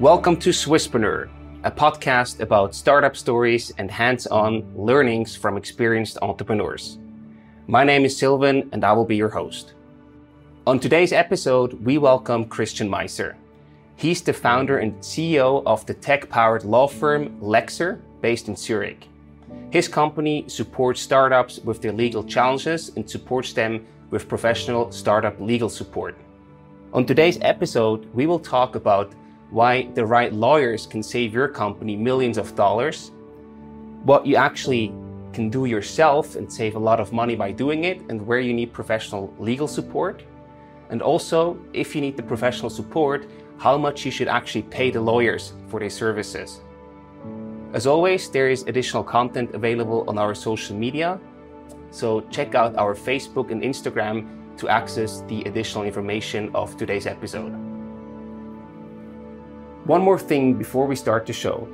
Welcome to Swisspreneur, a podcast about startup stories and hands-on learnings from experienced entrepreneurs. My name is Sylvan and I will be your host. On today's episode, we welcome Christian Meiser. He's the founder and CEO of the tech-powered law firm Lexer, based in Zurich. His company supports startups with their legal challenges and supports them with professional startup legal support. On today's episode, we will talk about why the right lawyers can save your company millions of dollars, what you actually can do yourself and save a lot of money by doing it, and where you need professional legal support. And also, if you need the professional support, how much you should actually pay the lawyers for their services. As always, there is additional content available on our social media, so check out our Facebook and Instagram to access the additional information of today's episode. One more thing before we start the show.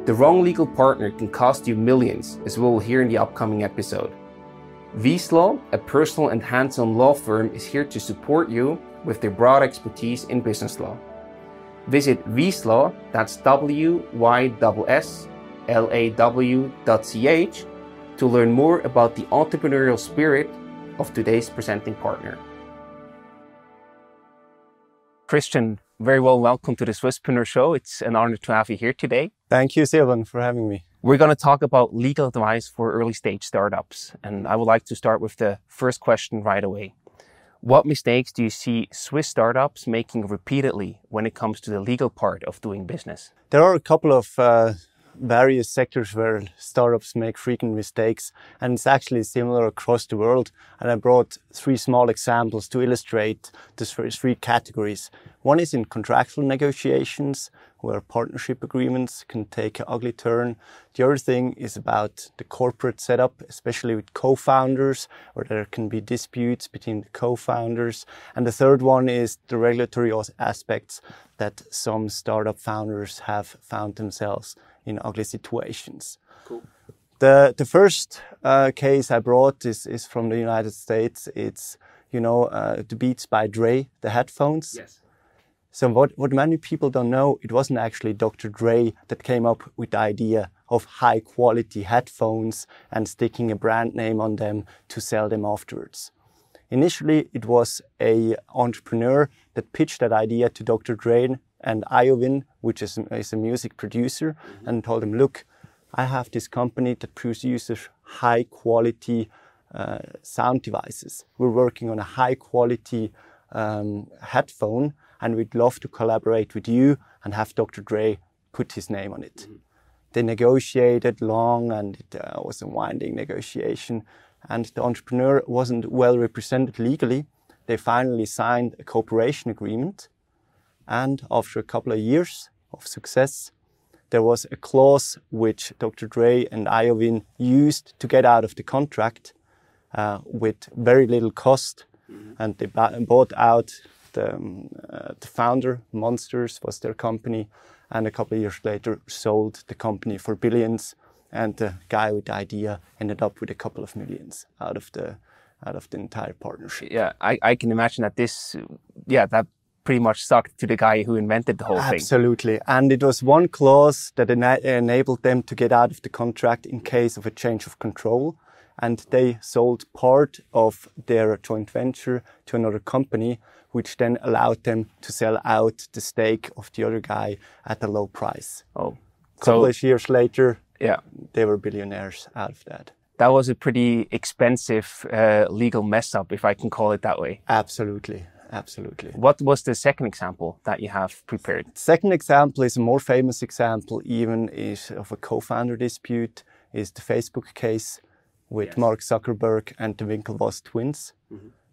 The wrong legal partner can cost you millions, as we will hear in the upcoming episode. Vslaw, a personal and hands-on law firm, is here to support you with their broad expertise in business law. Visit Vslaw, that's WYSSLAW.ch, to learn more about the entrepreneurial spirit of today's presenting partner. Christian, very well welcome to the Swisspreneur Show. It's an honor to have you here today. Thank you, Sylvan, for having me. We're going to talk about legal advice for early stage startups. And I would like to start with the first question right away. What mistakes do you see Swiss startups making repeatedly when it comes to the legal part of doing business? There are a couple of various sectors where startups make frequent mistakes, and it's actually similar across the world. And I brought three small examples to illustrate the three categories. One is in contractual negotiations, where partnership agreements can take an ugly turn. The other thing is about the corporate setup, especially with co-founders, where there can be disputes between the co-founders. And the third one is the regulatory aspects that some startup founders have found themselves in ugly situations. Cool. The first case I brought is from the United States. It's, the Beats by Dre, the headphones. Yes. So what many people don't know, it wasn't actually Dr. Dre that came up with the idea of high quality headphones and sticking a brand name on them to sell them afterwards. Initially, it was an entrepreneur that pitched that idea to Dr. Dre and Iovine, which is a music producer, and told him, look, I have this company that produces high quality sound devices. We're working on a high quality headphone, and we'd love to collaborate with you and have Dr. Dre put his name on it. They negotiated long, and it was a winding negotiation, and the entrepreneur wasn't well represented legally. They finally signed a cooperation agreement, and after a couple of years of success, there was a clause which Dr. Dre and Iovine used to get out of the contract with very little cost, and they bought out the founder. Monsters was their company, and a couple of years later sold the company for billions, and the guy with the idea ended up with a couple of millions out of the entire partnership. Yeah, I can imagine that that pretty much sucked to the guy who invented the whole thing. Absolutely. And it was one clause that enabled them to get out of the contract in case of a change of control. And they sold part of their joint venture to another company, which then allowed them to sell out the stake of the other guy at a low price. Oh, a couple of years later, yeah, they were billionaires out of that. That was a pretty expensive legal mess up, if I can call it that way. Absolutely. Absolutely. What was the second example that you have prepared? Second example is a more famous example, even is of a co-founder dispute, is the Facebook case with Mark Zuckerberg and the Winklevoss twins.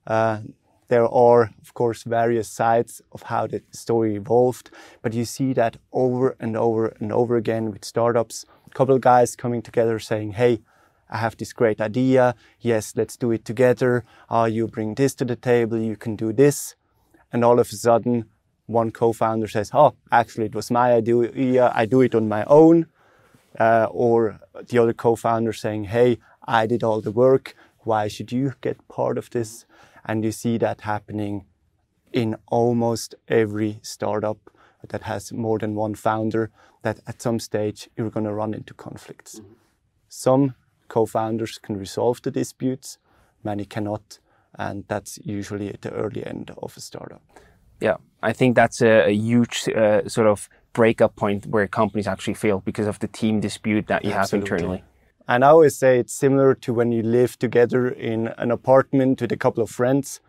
There are, of course, various sides of how the story evolved, but you see that over and over and over again with startups. A couple of guys coming together saying, hey, I have this great idea. Yes, let's do it together. You bring this to the table. You can do this. And all of a sudden, one co-founder says, oh, actually, it was my idea. I do it on my own. Or the other co-founder saying, hey, I did all the work. Why should you get part of this? And you see that happening in almost every startup that has more than one founder, that at some stage you're going to run into conflicts. Some co-founders can resolve the disputes, many cannot, and that's usually at the early end of a startup. Yeah, I think that's a huge sort of breakup point where companies actually fail because of the team dispute that you have internally. And I always say it's similar to when you live together in an apartment with a couple of friends.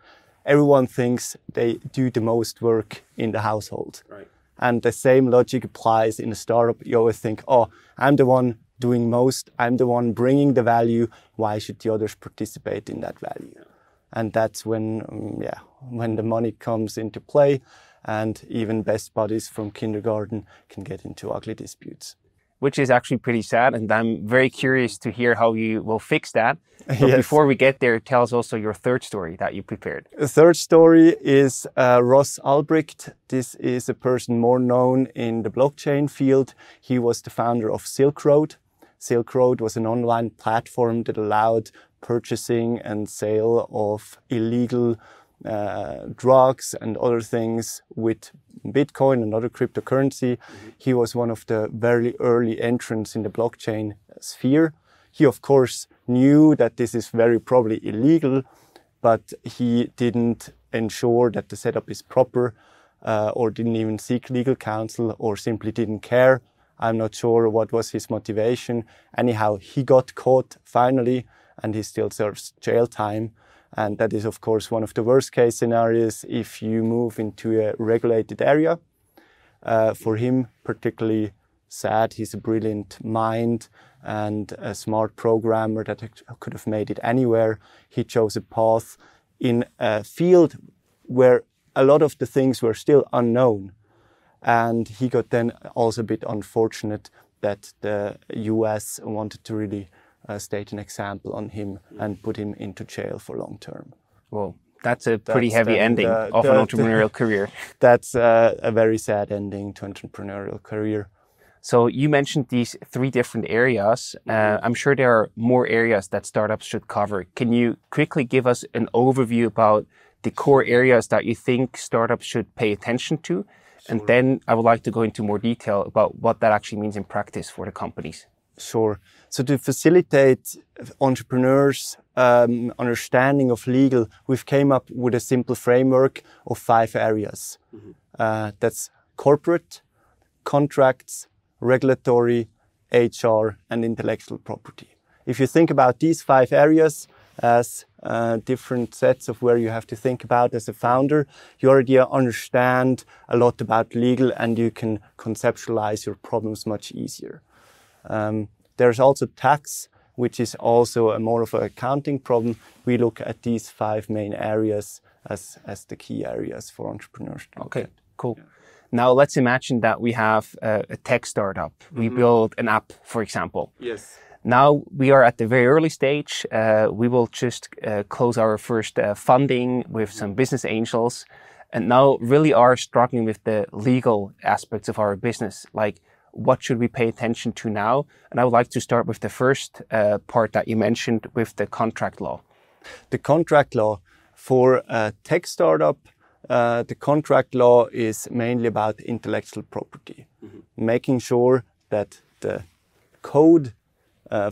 Everyone thinks they do the most work in the household. Right. And the same logic applies in a startup. You always think, oh, I'm the one doing most. I'm the one bringing the value. Why should the others participate in that value? Yeah. And that's when the money comes into play, and even best buddies from kindergarten can get into ugly disputes. Which is actually pretty sad, and I'm very curious to hear how you will fix that. But before we get there, tell us also your third story that you prepared. The third story is Ross Ulbricht. This is a person more known in the blockchain field. He was the founder of Silk Road. Silk Road was an online platform that allowed purchasing and sale of illegal drugs and other things with Bitcoin and other cryptocurrency. He was one of the very early entrants in the blockchain sphere. He, of course, knew that this is very probably illegal, but he didn't ensure that the setup is proper, or didn't even seek legal counsel, or simply didn't care. I'm not sure what was his motivation. Anyhow, he got caught finally, and he still serves jail time. And that is, of course, one of the worst case scenarios if you move into a regulated area. For him, particularly sad. He's a brilliant mind and a smart programmer that could have made it anywhere. He chose a path in a field where a lot of the things were still unknown. And he got then also a bit unfortunate that the US wanted to really state an example on him and put him into jail for long term. Well, that's a pretty heavy ending of an entrepreneurial career. That's a very sad ending to entrepreneurial career. So you mentioned these three different areas. I'm sure there are more areas that startups should cover. Can you quickly give us an overview about the core areas that you think startups should pay attention to? And then I would like to go into more detail about what that actually means in practice for the companies. Sure. So to facilitate entrepreneurs' understanding of legal, we've came up with a simple framework of 5 areas. That's corporate, contracts, regulatory, HR, and intellectual property. If you think about these 5 areas as different sets of where you have to think about as a founder, you already understand a lot about legal and you can conceptualize your problems much easier. There's also tax, which is also a more of an accounting problem. We look at these 5 main areas as the key areas for entrepreneurs. Okay, cool. Yeah. Now let's imagine that we have a tech startup. We build an app, for example. Yes. Now we are at the very early stage. We will just close our first funding with some business angels, and now really are struggling with the legal aspects of our business. Like, what should we pay attention to now? And I would like to start with the first part that you mentioned with the contract law. The contract law for a tech startup, the contract law is mainly about intellectual property, making sure that the code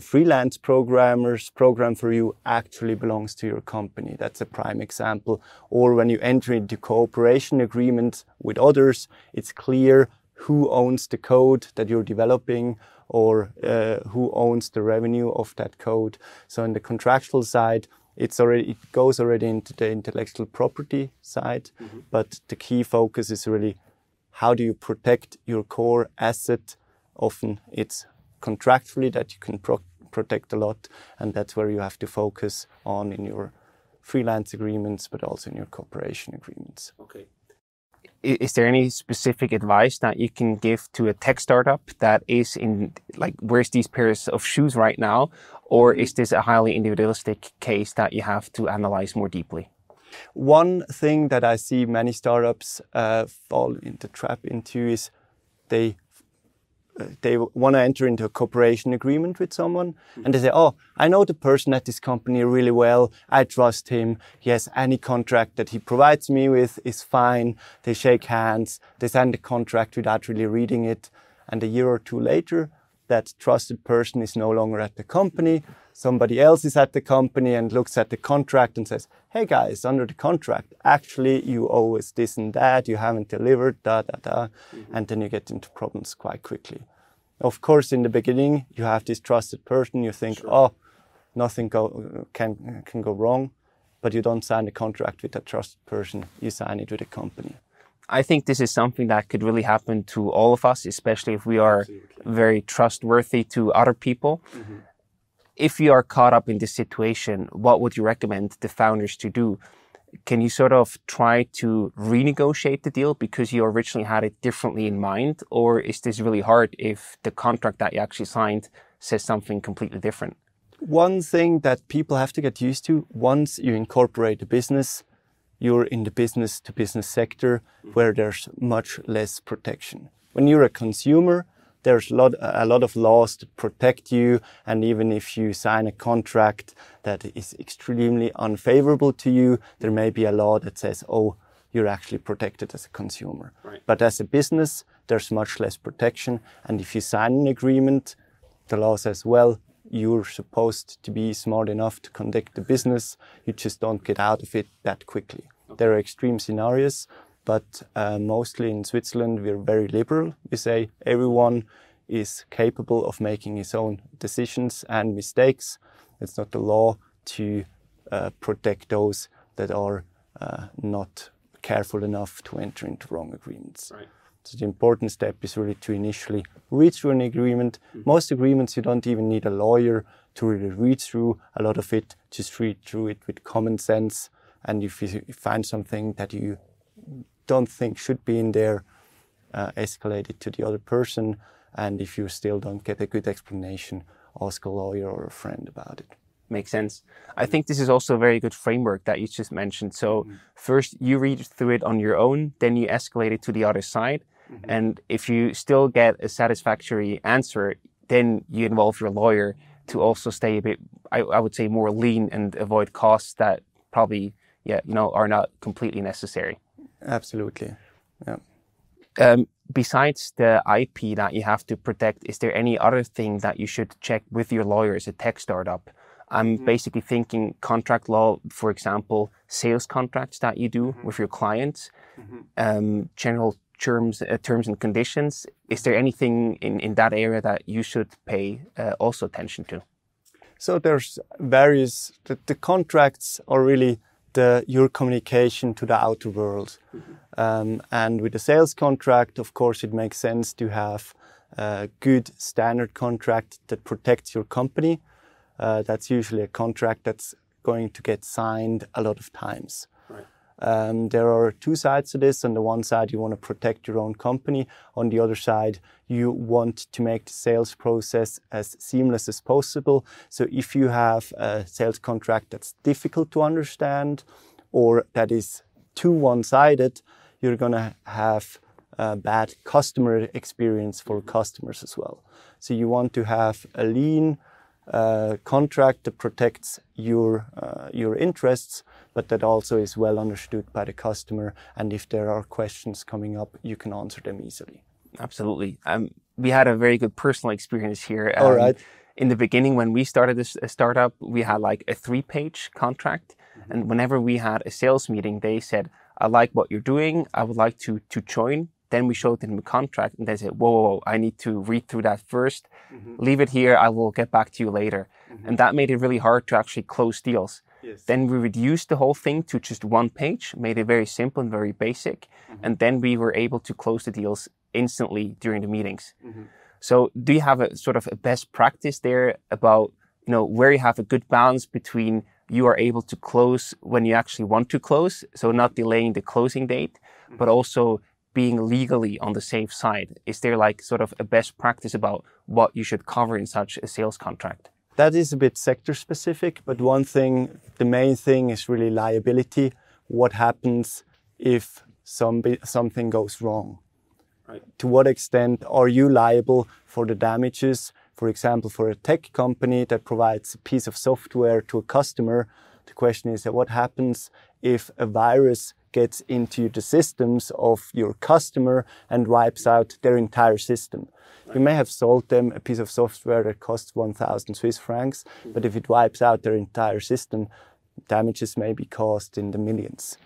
freelance programmers program for you actually belongs to your company. That's a prime example. Or when you enter into cooperation agreements with others, it's clear who owns the code that you're developing, or who owns the revenue of that code. So on the contractual side, it goes already into the intellectual property side, but the key focus is really how do you protect your core asset. Often it's contractually that you can protect a lot, and that's where you have to focus on in your freelance agreements, but also in your cooperation agreements. Okay. Is there any specific advice that you can give to a tech startup that is in, like, wears these pairs of shoes right now? Or is this a highly individualistic case that you have to analyze more deeply? One thing that I see many startups fall into trap into is they they want to enter into a cooperation agreement with someone, and they say, oh, I know the person at this company really well, I trust him, yes, any contract that he provides me with is fine. They shake hands, they sign the contract without really reading it, and a year or two later, that trusted person is no longer at the company. Somebody else is at the company and looks at the contract and says, hey guys, under the contract, actually you owe us this and that, you haven't delivered, and then you get into problems quite quickly. Of course, in the beginning, you have this trusted person, you think, oh, nothing can go wrong, but you don't sign the contract with a trusted person, you sign it with a company. I think this is something that could really happen to all of us, especially if we are very trustworthy to other people. If you are caught up in this situation, what would you recommend the founders to do? Can you sort of try to renegotiate the deal because you originally had it differently in mind? Or is this really hard if the contract that you actually signed says something completely different? One thing that people have to get used to, once you incorporate a business, you're in the business-to-business sector where there's much less protection. When you're a consumer, there's a lot of laws that protect you, and even if you sign a contract that is extremely unfavorable to you, there may be a law that says, oh, you're actually protected as a consumer. Right. But as a business, there's much less protection, and if you sign an agreement, the law says, well, you're supposed to be smart enough to conduct the business. You just don't get out of it that quickly. Okay. There are extreme scenarios, but mostly in Switzerland, we're very liberal. We say everyone is capable of making his own decisions and mistakes. It's not the law to protect those that are not careful enough to enter into wrong agreements. Right. So the important step is really to initially read through an agreement. Most agreements, you don't even need a lawyer to really read through. A lot of it, just read through it with common sense. And if you find something that you don't think should be in there, escalate it to the other person. And if you still don't get a good explanation, ask a lawyer or a friend about it. Makes sense. I think this is also a very good framework that you just mentioned. So first you read through it on your own, then you escalate it to the other side. And if you still get a satisfactory answer, then you involve your lawyer to also stay a bit, I would say, more lean and avoid costs that probably, are not completely necessary. Absolutely. Yeah. Besides the IP that you have to protect, is there any other thing that you should check with your lawyer as a tech startup? I'm basically thinking contract law, for example, sales contracts that you do with your clients, general terms and conditions. Is there anything in that area that you should pay also attention to? So there's various, the contracts are really your communication to the outer world. And with a sales contract, of course, it makes sense to have a good standard contract that protects your company. That's usually a contract that's going to get signed a lot of times. Right. There are two sides to this. On the one side, you want to protect your own company. On the other side, you want to make the sales process as seamless as possible. So if you have a sales contract that's difficult to understand or that is too one-sided, you're going to have a bad customer experience for customers as well. So you want to have a lean contract that protects your interests, but that also is well understood by the customer. And if there are questions coming up, you can answer them easily. Absolutely. We had a very good personal experience here. All right. In the beginning, when we started this startup, we had like a 3-page contract. And whenever we had a sales meeting, they said, I like what you're doing. I would like to join. Then we showed them the contract and they said, whoa, I need to read through that first. Leave it here. I will get back to you later. And that made it really hard to actually close deals. Yes. Then we reduced the whole thing to just 1 page, made it very simple and very basic. And then we were able to close the deals instantly during the meetings. So do you have a sort of a best practice there about, where you have a good balance between you are able to close when you actually want to close, so not delaying the closing date, but also being legally on the safe side? Is there like sort of a best practice about what you should cover in such a sales contract? That is a bit sector specific, but one thing, the main thing is really liability. What happens if something goes wrong? Right. To what extent are you liable for the damages? For example, for a tech company that provides a piece of software to a customer, the question is what happens if a virus gets into the systems of your customer and wipes out their entire system? Right. You may have sold them a piece of software that costs 1,000 Swiss francs, but if it wipes out their entire system, damages may be caused in the millions.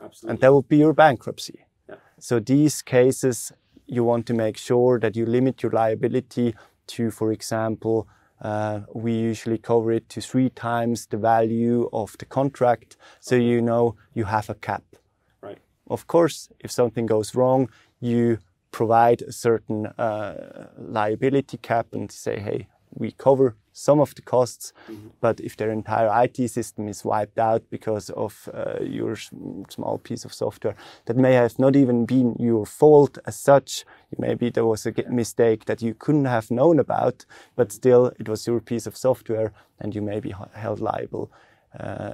Absolutely. And that would be your bankruptcy. Yeah. So these cases, you want to make sure that you limit your liability to, for example, we usually cover it to 3 times the value of the contract, so you know you have a cap. Right. Of course, if something goes wrong, you provide a certain liability cap and say, hey, we cover some of the costs, but if their entire IT system is wiped out because of your small piece of software, that may have not even been your fault as such. Maybe there was a mistake that you couldn't have known about, but still it was your piece of software and you may be held liable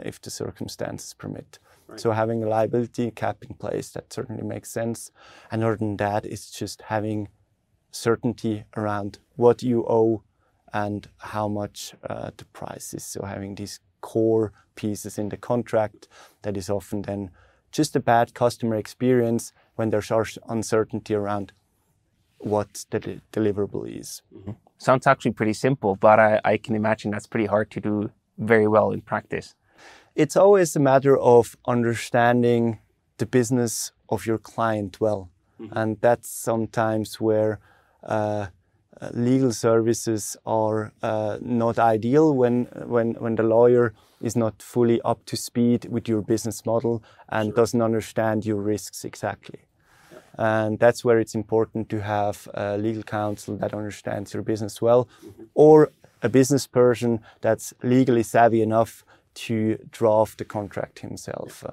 if the circumstances permit. Right. So having a liability cap in place, that certainly makes sense. And other than that, it's just having certainty around what you owe and how much the price is. So having these core pieces in the contract, that is often then just a bad customer experience when there's uncertainty around what the deliverable is. Mm-hmm. Sounds actually pretty simple, but I can imagine that's pretty hard to do very well in practice. It's always a matter of understanding the business of your client well. Mm-hmm. And that's sometimes where legal services are not ideal when the lawyer is not fully up to speed with your business model and doesn't understand your risks exactly. Yeah. And that's where it's important to have a legal counsel that understands your business well, or a business person that's legally savvy enough to draft the contract himself.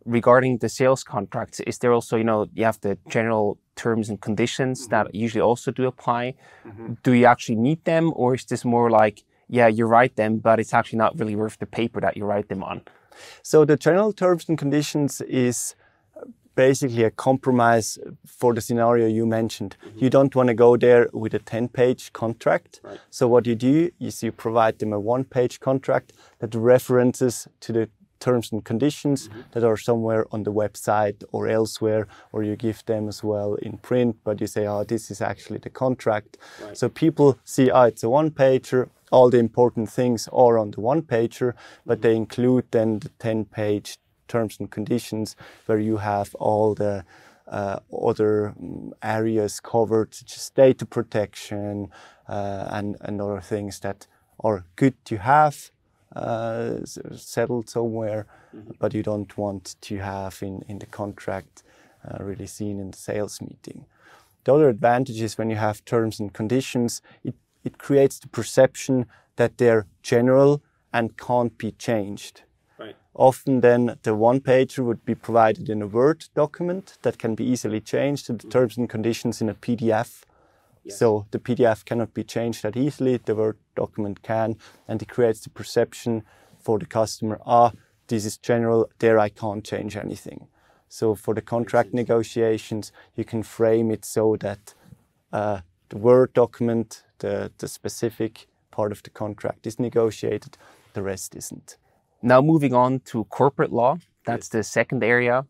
Regarding the sales contracts, is there also, you have the general terms and conditions that usually also do apply. Do you actually need them, or is this more like, yeah, you write them, but it's actually not really worth the paper that you write them on? So the general terms and conditions is basically a compromise for the scenario you mentioned. You don't want to go there with a 10-page contract. Right. So what you do is you provide them a 1-page contract that references to the terms and conditions that are somewhere on the website or elsewhere, or you give them as well in print, but you say, oh, this is actually the contract. Right. So people see, it's a 1-pager, all the important things are on the 1-pager, but they include then the 10-page terms and conditions where you have all the other areas covered, such as data protection and other things that are good to have settled somewhere, but you don't want to have in the contract really seen in the sales meeting. The other advantage is when you have terms and conditions, it creates the perception that they're general and can't be changed. Right. Often then the 1-pager would be provided in a Word document that can be easily changed, and the terms and conditions in a PDF. Yes. So the PDF cannot be changed that easily, the Word document can, and it creates the perception for the customer, this is general, there I can't change anything. So for the contract negotiations, you can frame it so that the Word document, the specific part of the contract is negotiated, the rest isn't. Now moving on to corporate law, that's the second area.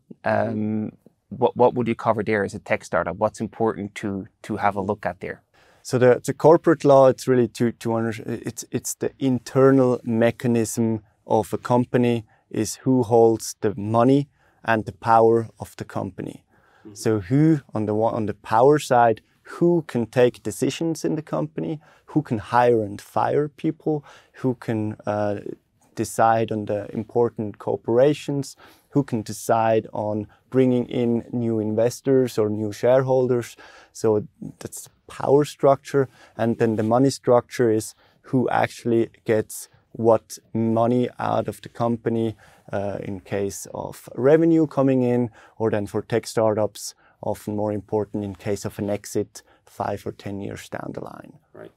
What would you cover there as a tech startup? What's important to have a look at there? So the corporate law, it's really it's the internal mechanism of a company, is who holds the money and the power of the company. So who on the power side, who can take decisions in the company, who can hire and fire people, who can decide on the important corporations, who can decide on bringing in new investors or new shareholders. So that's the power structure. And then the money structure is who actually gets what money out of the company in case of revenue coming in, or then for tech startups, often more important in case of an exit 5 or 10 years down the line. Right.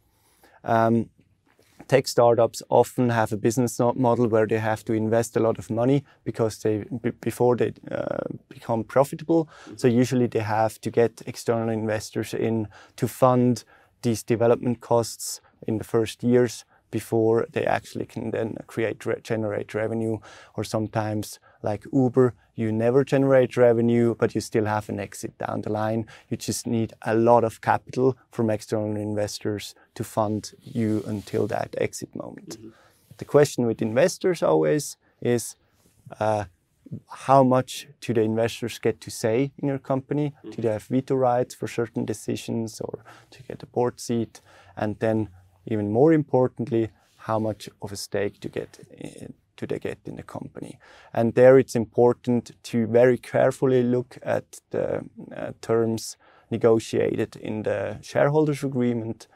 Tech startups often have a business model where they have to invest a lot of money because before they become profitable. So usually they have to get external investors in to fund these development costs in the first years before they actually can then generate revenue. Or sometimes, like Uber, you never generate revenue, but you still have an exit down the line. You just need a lot of capital from external investors to fund you until that exit moment. The question with investors always is, how much do the investors get to say in your company? Do they have veto rights for certain decisions, or to get a board seat? And then, even more importantly, how much of a stake do they get in the company? And there it's important to very carefully look at the terms negotiated in the shareholders agreement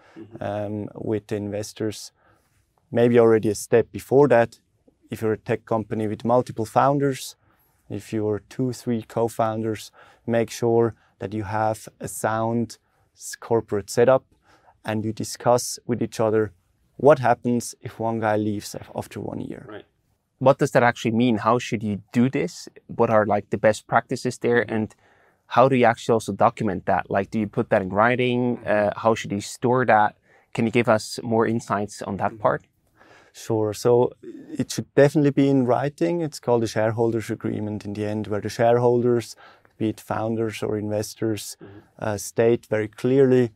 with the investors. Maybe already a step before that, if you're a tech company with multiple founders, if you're 2-3 co-founders, make sure that you have a sound corporate setup and you discuss with each other what happens if one guy leaves after 1 year. Right. What does that actually mean? How should you do this? What are like the best practices there? And how do you actually also document that? Like, do you put that in writing? How should you store that? Can you give us more insights on that part? Sure. So it should definitely be in writing. It's called a shareholders agreement in the end, where the shareholders, be it founders or investors, state very clearly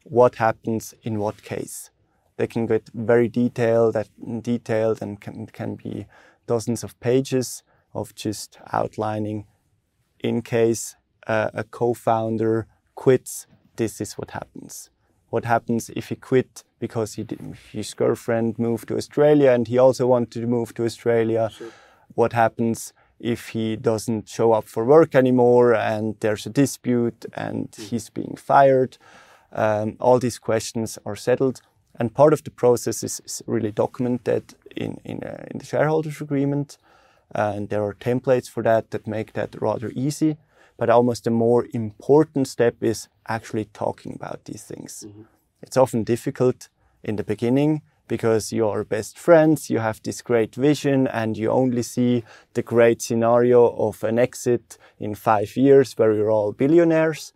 what happens in what case. They can get very detailed and can be dozens of pages of just outlining, in case a co-founder quits, this is what happens. What happens if he quit because his girlfriend moved to Australia and he also wanted to move to Australia? Sure. What happens if he doesn't show up for work anymore and there's a dispute and he's being fired? All these questions are settled. And part of the process is really documented in the shareholders agreement. And there are templates for that make that rather easy. But almost a more important step is actually talking about these things. It's often difficult in the beginning because you are best friends, you have this great vision, and you only see the great scenario of an exit in 5 years where you're all billionaires.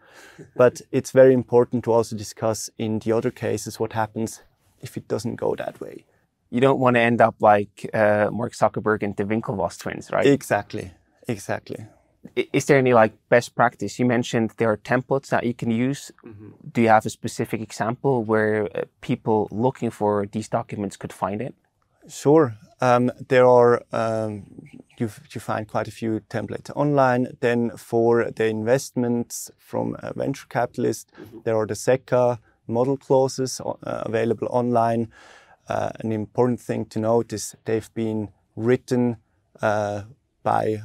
But it's very important to also discuss in the other cases what happens if it doesn't go that way. You don't want to end up like Mark Zuckerberg and the Winklevoss twins, right? Exactly. Is there any like best practice? You mentioned there are templates that you can use. Do you have a specific example where people looking for these documents could find it? Sure. There are, you find quite a few templates online. Then for the investments from a venture capitalist, there are the SECA model clauses available online. An important thing to note is they've been written by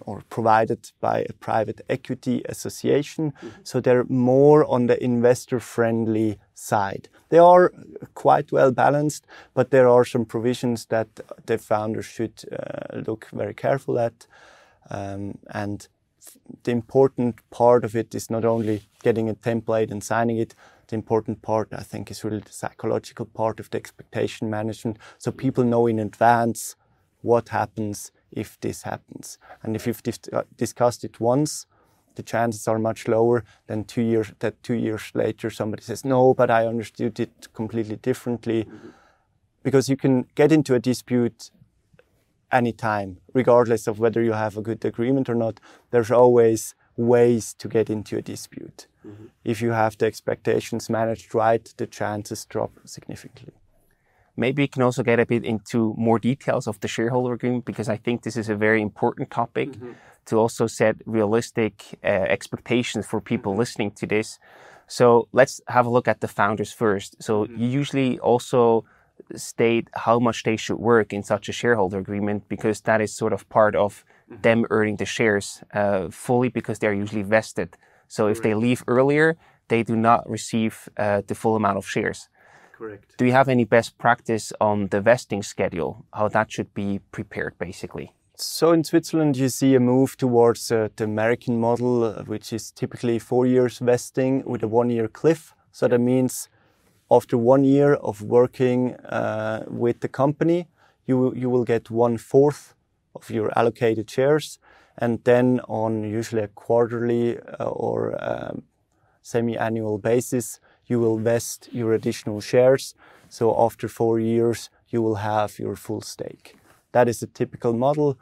or provided by a private equity association. So they're more on the investor-friendly side. They are quite well balanced, but there are some provisions that the founders should look very careful at. And the important part of it is not only getting a template and signing it. The important part, I think, is really the psychological part of the expectation management. So people know in advance what happens if this happens. And if you've discussed it once, the chances are much lower than 2 years later somebody says, no, but I understood it completely differently. Because you can get into a dispute anytime, regardless of whether you have a good agreement or not. There's always ways to get into a dispute. If you have the expectations managed right, the chances drop significantly. Maybe you can also get a bit into more details of the shareholder agreement, because I think this is a very important topic to also set realistic expectations for people listening to this. So let's have a look at the founders first. So you usually also state how much they should work in such a shareholder agreement, because that is sort of part of them earning the shares fully, because they're usually vested. So if they leave earlier, they do not receive the full amount of shares. Correct. Do you have any best practice on the vesting schedule, how that should be prepared, basically? So in Switzerland, you see a move towards the American model, which is typically 4 years vesting with a 1-year cliff. So that means after 1 year of working with the company, you will get 1/4 of your allocated shares, and then on usually a quarterly or semi-annual basis, you will vest your additional shares. So after 4 years, you will have your full stake. That is a typical model.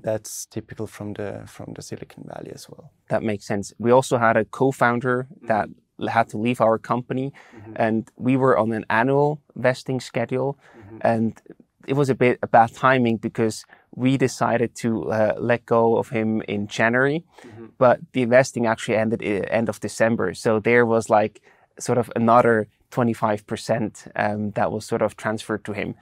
That's typical from the Silicon Valley as well. That makes sense. We also had a co-founder that had to leave our company, and we were on an annual vesting schedule, and it was a bit a bad timing because we decided to let go of him in January, but the vesting actually ended at end of December. So there was like sort of another 25% that was sort of transferred to him.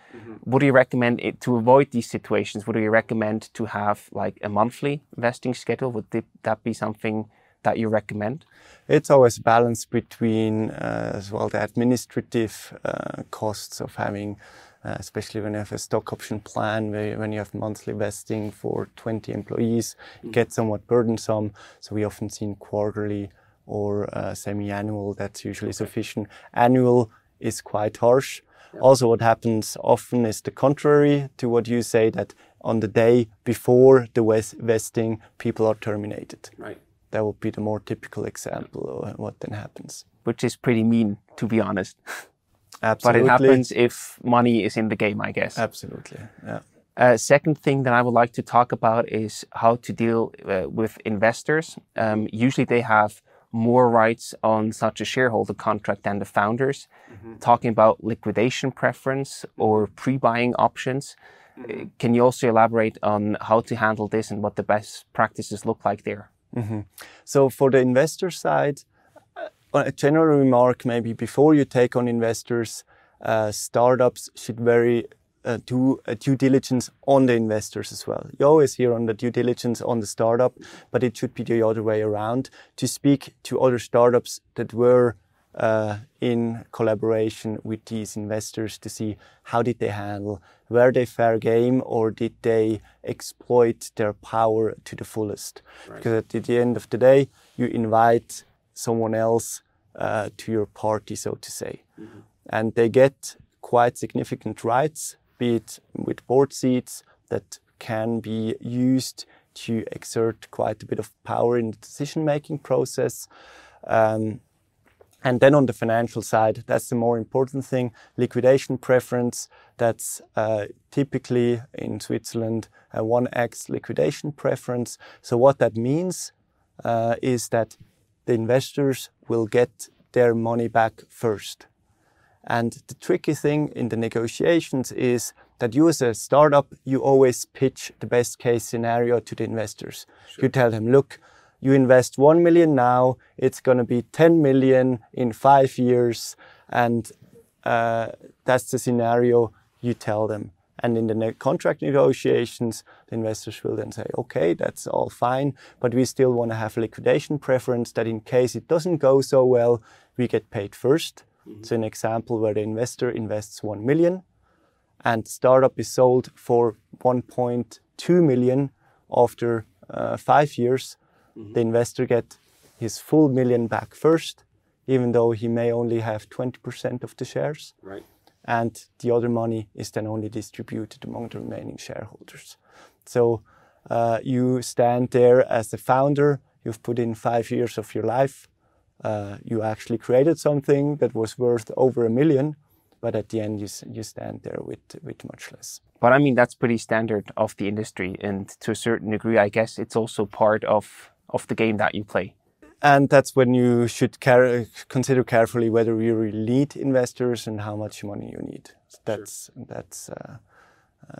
Would you recommend it to avoid these situations? Would you recommend to have like a monthly vesting schedule? Would that be something that you recommend? It's always a balance between as well the administrative costs of having, especially when you have a stock option plan, when you have monthly vesting for 20 employees, it gets somewhat burdensome. So we often see quarterly or semi-annual, that's usually sufficient. Annual is quite harsh. Yeah. Also, what happens often is the contrary to what you say, that on the day before the vesting, people are terminated. Right. That would be the more typical example of what then happens. Which is pretty mean, to be honest. Absolutely. But it happens if money is in the game, I guess. Absolutely, yeah. Second thing that I would like to talk about is how to deal with investors. Usually they have more rights on such a shareholder contract than the founders. Talking about liquidation preference or pre-buying options. Can you also elaborate on how to handle this and what the best practices look like there? So for the investor side, a general remark maybe before you take on investors, startups should do a due diligence on the investors as well. You always hear on the due diligence on the startup, but it should be the other way around, to speak to other startups that were in collaboration with these investors to see how did they handle, were they fair game or did they exploit their power to the fullest? Right. Because at the end of the day, you invite someone else to your party, so to say. And they get quite significant rights, be it with board seats that can be used to exert quite a bit of power in the decision-making process. And then on the financial side, that's the more important thing. Liquidation preference, that's typically in Switzerland a 1x liquidation preference. So what that means is that the investors will get their money back first. And the tricky thing in the negotiations is that you as a startup, you always pitch the best case scenario to the investors. Sure. You tell them, look, you invest 1 million now, it's going to be 10 million in 5 years. And that's the scenario you tell them. And in the contract negotiations, the investors will then say, okay, that's all fine, but we still want to have a liquidation preference that in case it doesn't go so well, we get paid first. So an example where the investor invests 1 million and startup is sold for 1.2 million after 5 years. The investor gets his full million back first, even though he may only have 20% of the shares. Right. And the other money is then only distributed among the remaining shareholders. So you stand there as the founder, you've put in 5 years of your life, you actually created something that was worth over 1 million, but at the end you stand there with much less. But I mean, that's pretty standard of the industry, and to a certain degree, I guess it's also part of the game that you play. And that's when you should consider carefully whether you really need investors and how much money you need. That's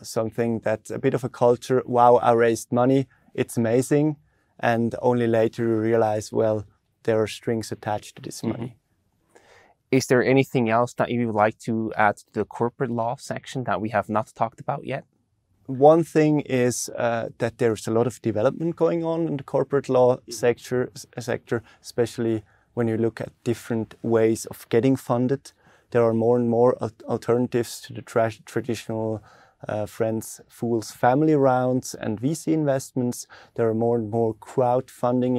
something that's a bit of a culture. Wow, I raised money. It's amazing. And only later you realize, well, there are strings attached to this money. Is there anything else that you would like to add to the corporate law section that we have not talked about yet? One thing is that there's a lot of development going on in the corporate law sector, especially when you look at different ways of getting funded. There are more and more alternatives to the traditional friends, fools, family rounds and VC investments. There are more and more crowdfunding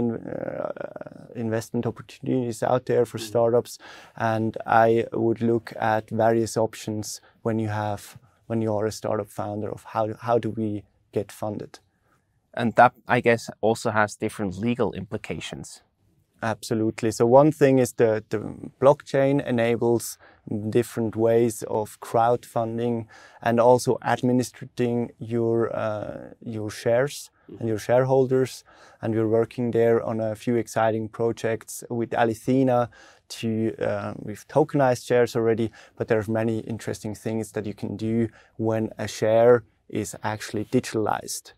investment opportunities out there for startups, and I would look at various options when you are a startup founder of how do we get funded. And that, I guess, also has different legal implications. Absolutely. So one thing is the blockchain enables different ways of crowdfunding and also administrating your shares and your shareholders. And we're working there on a few exciting projects with Alithina we've tokenized shares already, but there are many interesting things that you can do when a share is actually digitalized,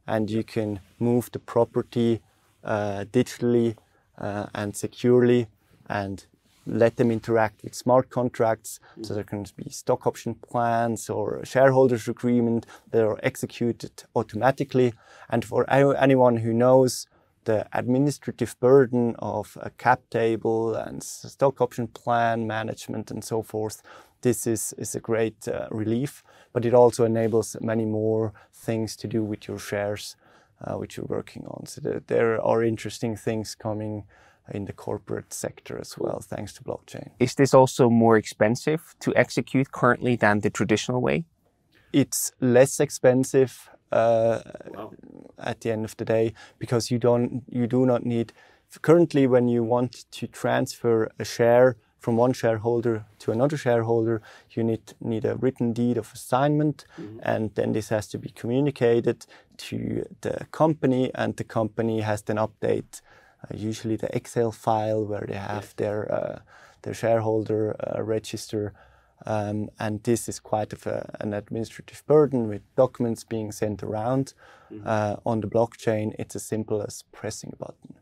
and you can move the property digitally and securely, and let them interact with smart contracts. So there can be stock option plans or a shareholders agreement that are executed automatically. And for anyone who knows the administrative burden of a cap table and stock option plan management and so forth, this is a great relief. But it also enables many more things to do with your shares, which you're working on. So there are interesting things coming in the corporate sector as well, thanks to blockchain. Is this also more expensive to execute currently than the traditional way? It's less expensive at the end of the day, because you do not need. Currently, when you want to transfer a share from one shareholder to another shareholder, you need a written deed of assignment, and then this has to be communicated to the company, and the company has then update usually the Excel file where they have their shareholder register, and this is quite an administrative burden with documents being sent around. On the blockchain, it's as simple as pressing a button.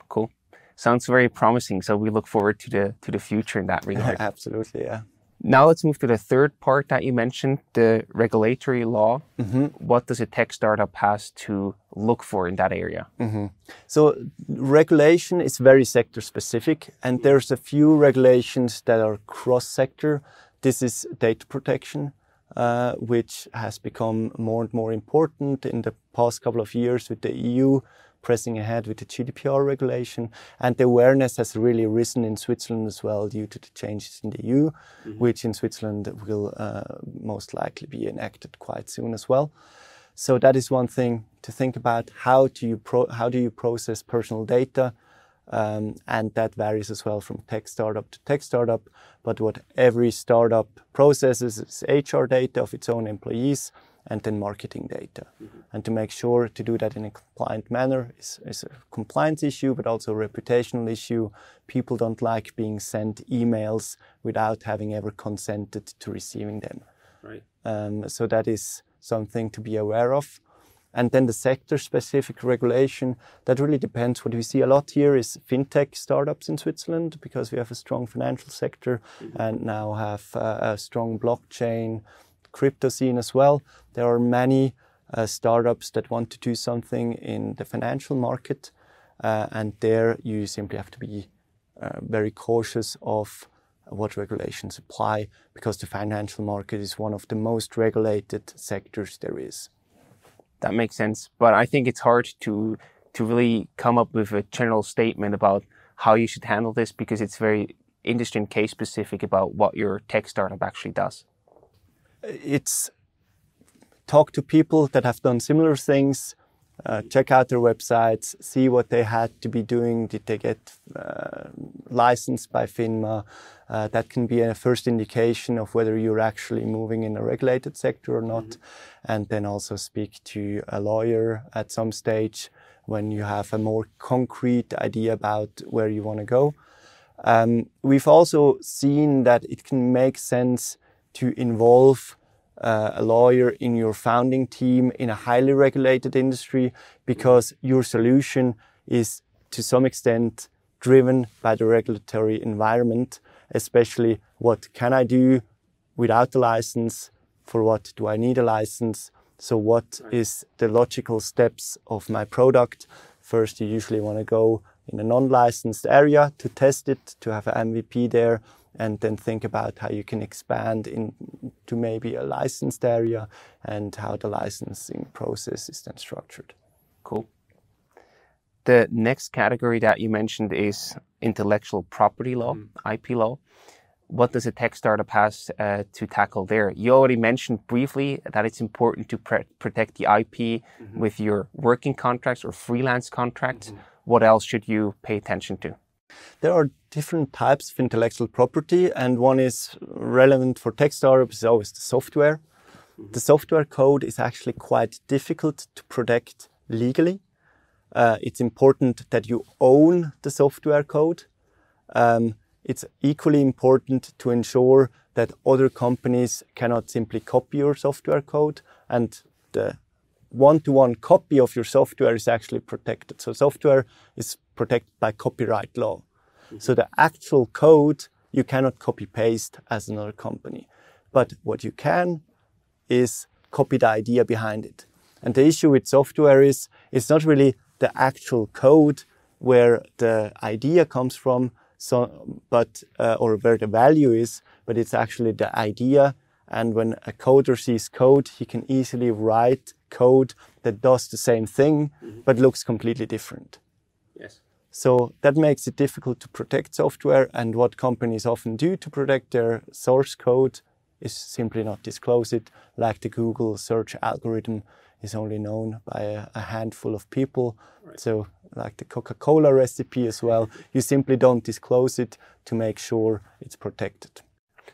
Cool. Sounds very promising. So we look forward to the future in that regard. Absolutely, yeah. Now let's move to the third part that you mentioned, the regulatory law. What does a tech startup has to look for in that area? So regulation is very sector specific, and there's a few regulations that are cross-sector. This is data protection, which has become more and more important in the past couple of years with the EU pressing ahead with the GDPR regulation, and the awareness has really risen in Switzerland as well due to the changes in the EU, which in Switzerland will most likely be enacted quite soon as well. So that is one thing to think about. How do you process personal data? And that varies as well from tech startup to tech startup. But what every startup processes is HR data of its own employees, and then marketing data. And to make sure to do that in a compliant manner is a compliance issue, but also a reputational issue. People don't like being sent emails without having ever consented to receiving them. Right. So that is something to be aware of. And then the sector-specific regulation, that really depends. What we see a lot here is fintech startups in Switzerland, because we have a strong financial sector and now have a strong blockchain crypto scene as well. There are many startups that want to do something in the financial market, and there you simply have to be very cautious of what regulations apply, because the financial market is one of the most regulated sectors there is. That makes sense, but I think it's hard to really come up with a general statement about how you should handle this, because it's very industry and case specific about what your tech startup actually does. It's talk to people that have done similar things, check out their websites, see what they had to be doing. Did they get licensed by FINMA? That can be a first indication of whether you're actually moving in a regulated sector or not. And then also speak to a lawyer at some stage when you have a more concrete idea about where you want to go. We've also seen that it can make sense to involve a lawyer in your founding team in a highly regulated industry, because your solution is to some extent driven by the regulatory environment, especially what can I do without a license, for what do I need a license, so what is the logical steps of my product. First, you usually want to go in a non-licensed area to test it, to have an MVP there, and then think about how you can expand into maybe a licensed area and how the licensing process is then structured. Cool. The next category that you mentioned is intellectual property law, IP law. What does a tech startup has to tackle there? You already mentioned briefly that it's important to protect the IP with your working contracts or freelance contracts. What else should you pay attention to? There are different types of intellectual property, and one is relevant for tech startups is always the software. The software code is actually quite difficult to protect legally. It's important that you own the software code. It's equally important to ensure that other companies cannot simply copy your software code, and the one-to-one copy of your software is actually protected. So software is protected by copyright law. So the actual code you cannot copy-paste as another company. But what you can is copy the idea behind it. And the issue with software is it's not really the actual code where the idea comes from, or where the value is, but it's actually the idea. And when a coder sees code, he can easily write code that does the same thing, but looks completely different. Yes. So that makes it difficult to protect software. And what companies often do to protect their source code is simply not disclose it. Like the Google search algorithm is only known by a handful of people. Right. So like the Coca-Cola recipe as well, you simply don't disclose it to make sure it's protected.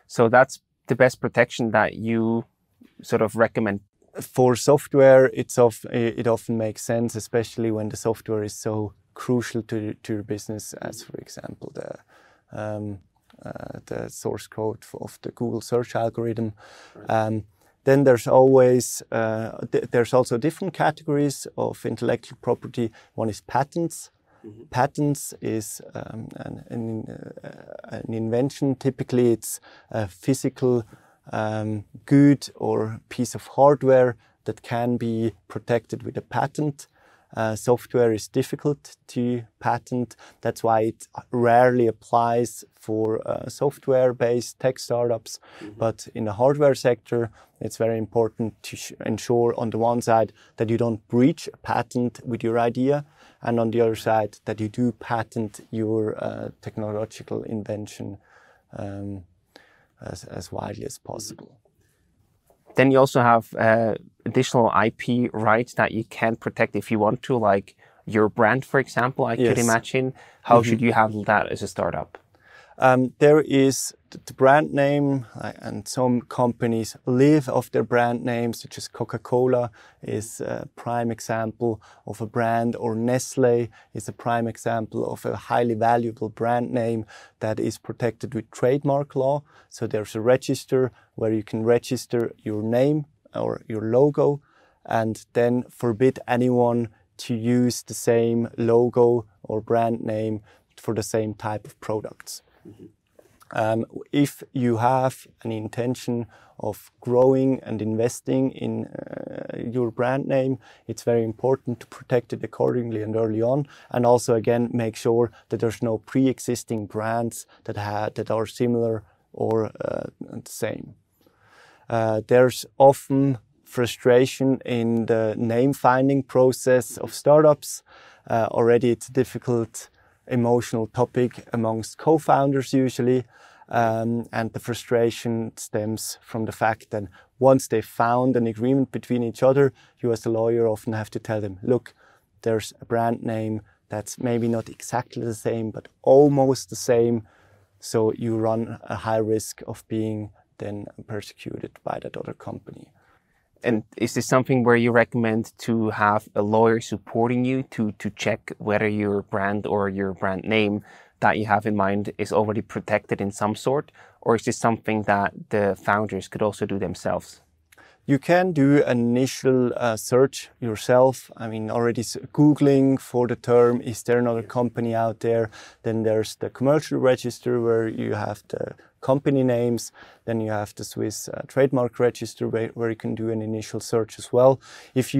So that's the best protection that you sort of recommend? For software, it often makes sense, especially when the software is so crucial to your business, as for example the source code of the Google search algorithm. Right. Then there's also different categories of intellectual property. One is patents. Patents is an invention. Typically, it's a physical good or piece of hardware that can be protected with a patent. Software is difficult to patent. That's why it rarely applies for software-based tech startups. But in the hardware sector, it's very important to ensure on the one side that you don't breach a patent with your idea, and on the other side that you do patent your technological invention as widely as possible. Then you also have additional IP rights that you can protect if you want to, like your brand, for example, I could imagine. How should you handle that as a startup? There is the brand name, and some companies live off their brand names, such as Coca-Cola is a prime example of a brand, or Nestle is a prime example of a highly valuable brand name that is protected with trademark law. So there's a register where you can register your name or your logo, and then forbid anyone to use the same logo or brand name for the same type of products. If you have an intention of growing and investing in your brand name, it's very important to protect it accordingly and early on, and also again make sure that there's no pre-existing brands that are similar or the same. There's often frustration in the name finding process of startups. Already it's a difficult emotional topic amongst co-founders usually, and the frustration stems from the fact that once they've found an agreement between each other, you as a lawyer often have to tell them, look, there's a brand name that's maybe not exactly the same, but almost the same, so you run a high risk of being then persecuted by that other company. And is this something where you recommend to have a lawyer supporting you to check whether your brand or your brand name that you have in mind is already protected in some sort? Or is this something that the founders could also do themselves? You can do an initial search yourself. I mean, already Googling for the term, is there another company out there? Then there's the commercial register where you have the company names. Then you have the Swiss trademark register where you can do an initial search as well. If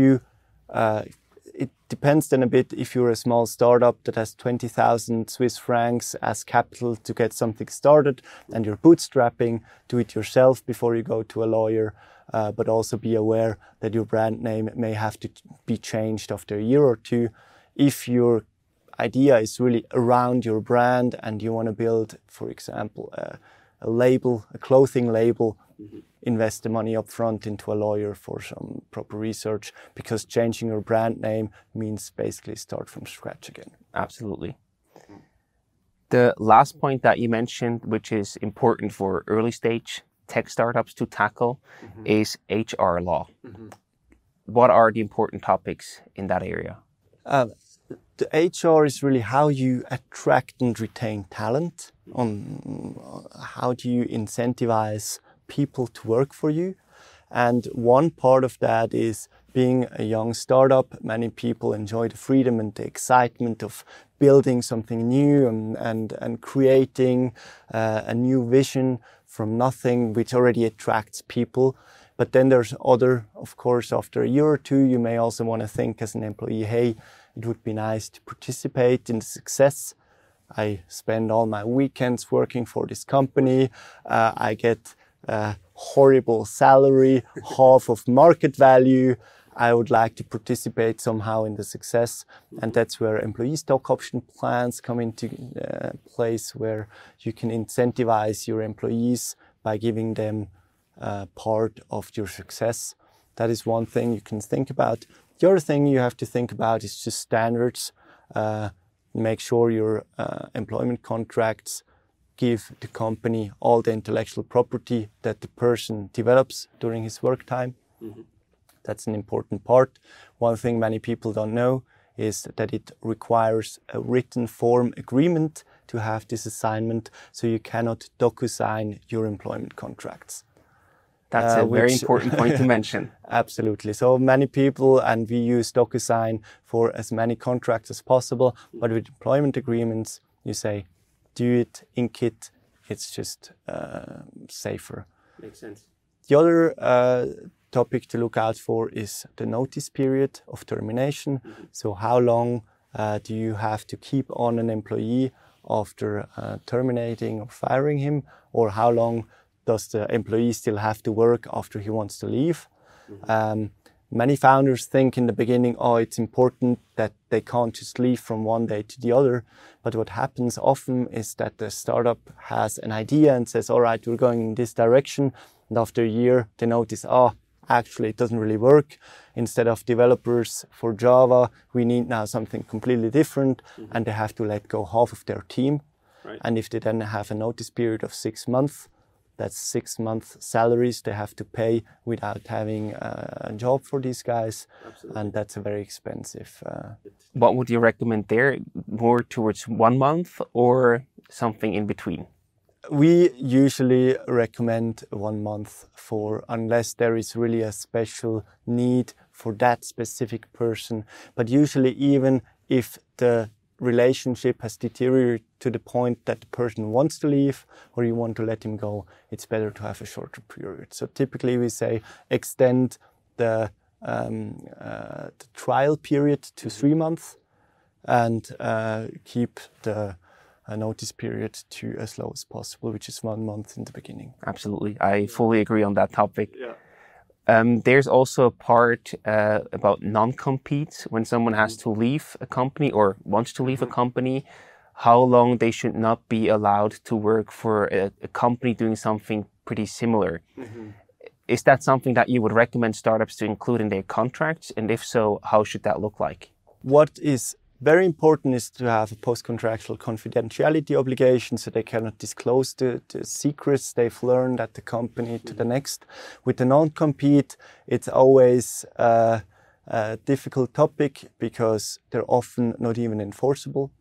it depends then a bit if you're a small startup that has 20,000 Swiss francs as capital to get something started and you're bootstrapping, do it yourself before you go to a lawyer. But also be aware that your brand name may have to be changed after a year or two. If your idea is really around your brand and you want to build, for example, a label, a clothing label, invest the money up front into a lawyer for some proper research, because changing your brand name means basically start from scratch again. Absolutely. The last point that you mentioned, which is important for early stage tech startups to tackle, is HR law. What are the important topics in that area? The HR is really how you attract and retain talent, on how do you incentivize people to work for you. And one part of that is being a young startup. Many people enjoy the freedom and the excitement of building something new and creating a new vision from nothing, which already attracts people. But then there's other, of course, after a year or two, you may also want to think as an employee, hey, it would be nice to participate in the success. I spend all my weekends working for this company. I get a horrible salary, half of market value. I would like to participate somehow in the success. And that's where employee stock option plans come into place, where you can incentivize your employees by giving them part of your success. That is one thing you can think about. The other thing you have to think about is just standards. Make sure your employment contracts give the company all the intellectual property that the person develops during his work time. That's an important part. One thing many people don't know is that it requires a written form agreement to have this assignment, so you cannot DocuSign your employment contracts. That's a very important point to mention. Absolutely. So many people, and we use DocuSign for as many contracts as possible, but with employment agreements, you say, do it, ink it, it's just safer. Makes sense. The other topic to look out for is the notice period of termination. So how long do you have to keep on an employee after terminating or firing him, or how long does the employee still have to work after he wants to leave? Many founders think in the beginning, oh, it's important that they can't just leave from one day to the other. But what happens often is that the startup has an idea and says, all right, we're going in this direction. And after a year, they notice, oh, actually, it doesn't really work. Instead of developers for Java, we need now something completely different. And they have to let go half of their team. Right. And if they then have a notice period of 6 months, that's 6 months salaries they have to pay without having a job for these guys. Absolutely. And that's a very expensive. What would you recommend there? More towards 1 month or something in between? We usually recommend 1 month unless there is really a special need for that specific person. But usually even if the relationship has deteriorated to the point that the person wants to leave or you want to let him go, it's better to have a shorter period. So typically we say extend the trial period to 3 months and keep the notice period to as low as possible, which is 1 month in the beginning. Absolutely. I fully agree on that topic. Yeah. There's also a part about non-competes when someone has to leave a company or wants to leave a company, how long they should not be allowed to work for a company doing something pretty similar. Is that something that you would recommend startups to include in their contracts? And if so, how should that look like? What is very important is to have a post-contractual confidentiality obligation, so they cannot disclose the secrets they've learned at the company to the next. With the non-compete, it's always a difficult topic because they're often not even enforceable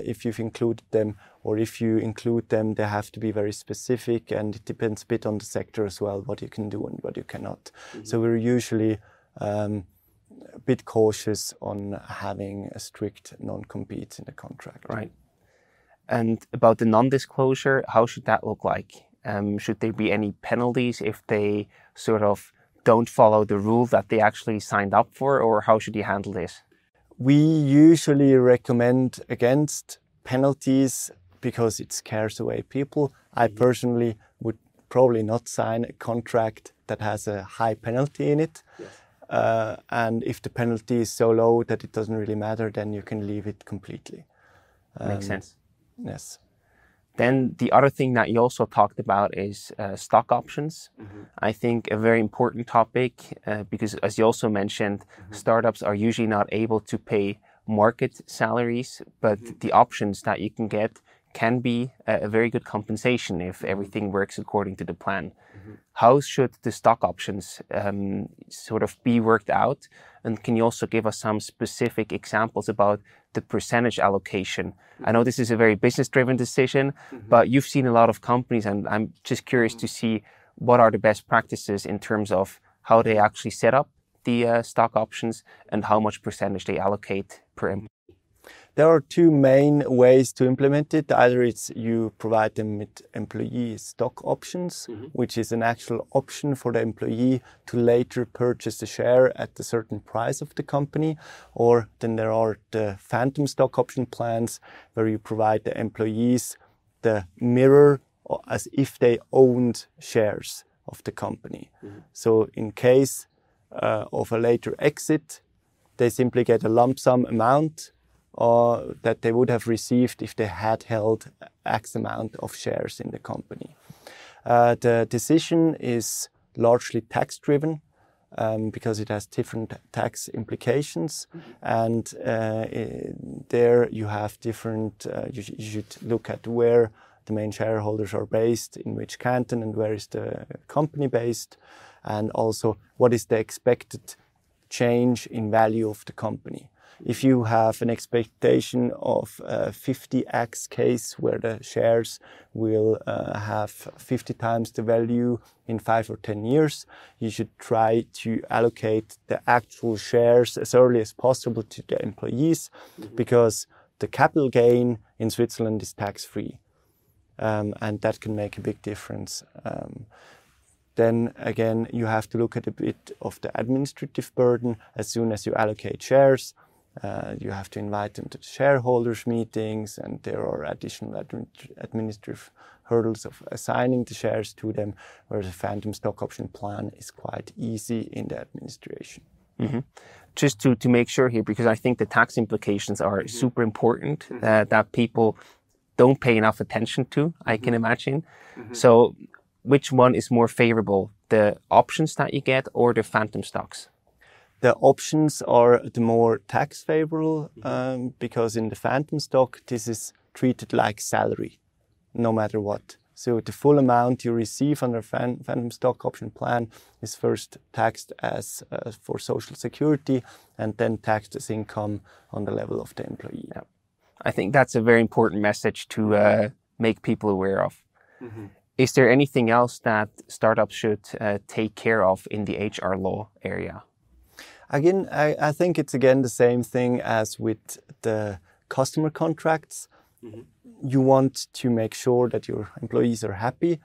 if you've included them, or if you include them, they have to be very specific, and it depends a bit on the sector as well, what you can do and what you cannot. So we're usually a bit cautious on having a strict non-compete in the contract. Right. And about the non-disclosure, how should that look like? Should there be any penalties if they sort of don't follow the rule that they actually signed up for, or how should you handle this? We usually recommend against penalties because it scares away people. I personally would probably not sign a contract that has a high penalty in it. Yes. And if the penalty is so low that it doesn't really matter, then you can leave it completely. Makes sense. Yes. Then the other thing that you also talked about is stock options. I think a very important topic because, as you also mentioned, startups are usually not able to pay market salaries, but the options that you can get can be a very good compensation if everything works according to the plan. How should the stock options sort of be worked out? And can you also give us some specific examples about the percentage allocation? I know this is a very business-driven decision, but you've seen a lot of companies, and I'm just curious to see what are the best practices in terms of how they actually set up the stock options and how much percentage they allocate per employee. There are two main ways to implement it. Either it's you provide them with employee stock options, which is an actual option for the employee to later purchase the share at a certain price of the company. Or then there are the phantom stock option plans where you provide the employees the mirror as if they owned shares of the company. So in case of a later exit, they simply get a lump sum amount that they would have received if they had held X amount of shares in the company. The decision is largely tax-driven because it has different tax implications, and there you have different. You should look at where the main shareholders are based, in which canton, and where is the company based, and also what is the expected change in value of the company. If you have an expectation of a 50x case where the shares will have 50 times the value in 5 or 10 years, you should try to allocate the actual shares as early as possible to the employees, because the capital gain in Switzerland is tax-free, and that can make a big difference. Then again, you have to look at a bit of the administrative burden. As soon as you allocate shares, you have to invite them to the shareholders meetings, and there are additional administrative hurdles of assigning the shares to them, whereas a phantom stock option plan is quite easy in the administration. Just to make sure here, because I think the tax implications are super important that people don't pay enough attention to, I can imagine. So which one is more favorable, the options that you get or the phantom stocks? The options are the more tax favorable because in the phantom stock, this is treated like salary, no matter what. So the full amount you receive under phantom stock option plan is first taxed as for social security and then taxed as income on the level of the employee. Yeah. I think that's a very important message to make people aware of. Is there anything else that startups should take care of in the HR law area? Again, I think it's again the same thing as with the customer contracts. You want to make sure that your employees are happy,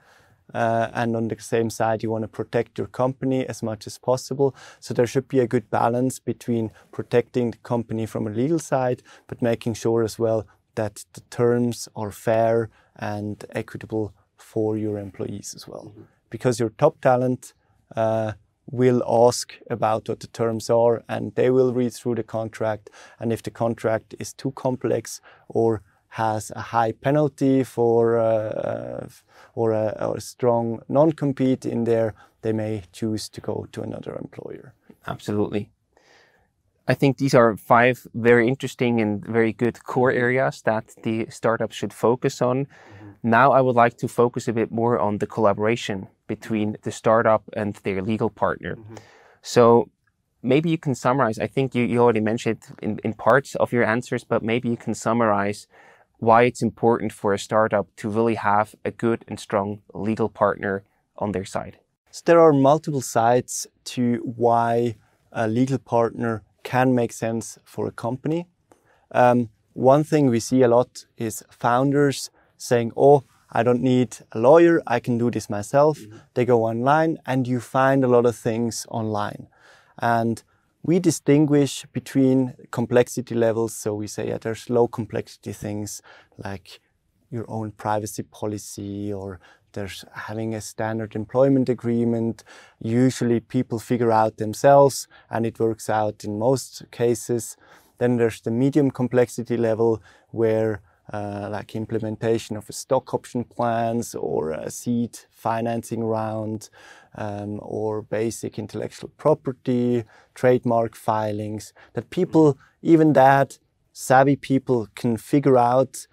and on the same side, you want to protect your company as much as possible. So there should be a good balance between protecting the company from a legal side, but making sure as well that the terms are fair and equitable for your employees as well. Because your top talent will ask about what the terms are, and they will read through the contract. And if the contract is too complex or has a high penalty for or a strong non-compete in there, they may choose to go to another employer. Absolutely. I think these are 5 very interesting and very good core areas that the startup should focus on. Now I would like to focus a bit more on the collaboration between the startup and their legal partner. So maybe you can summarize, I think you already mentioned it in parts of your answers, but maybe you can summarize why it's important for a startup to really have a good and strong legal partner on their side. So there are multiple sides to why a legal partner can make sense for a company. One thing we see a lot is founders saying, oh, I don't need a lawyer, I can do this myself. They go online and you find a lot of things online. And we distinguish between complexity levels. So we say there's low complexity things like your own privacy policy, or there's having a standard employment agreement. Usually people figure out themselves and it works out in most cases. Then there's the medium complexity level where like implementation of a stock option plans or a seed financing round, or basic intellectual property, trademark filings, that people, even that savvy people, can figure out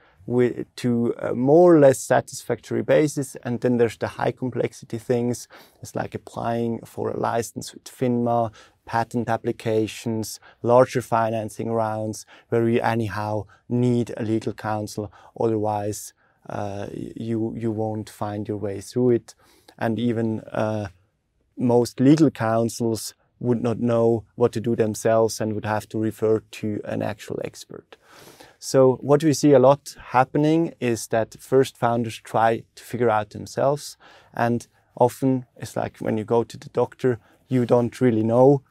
to a more or less satisfactory basis. And then there's the high complexity things. It's like applying for a license with FINMA, patent applications, larger financing rounds, where you anyhow need a legal counsel. Otherwise, you won't find your way through it. And even most legal counsels would not know what to do themselves and would have to refer to an actual expert. So what we see a lot happening is that first founders try to figure out themselves, and often it's like when you go to the doctor, you don't really know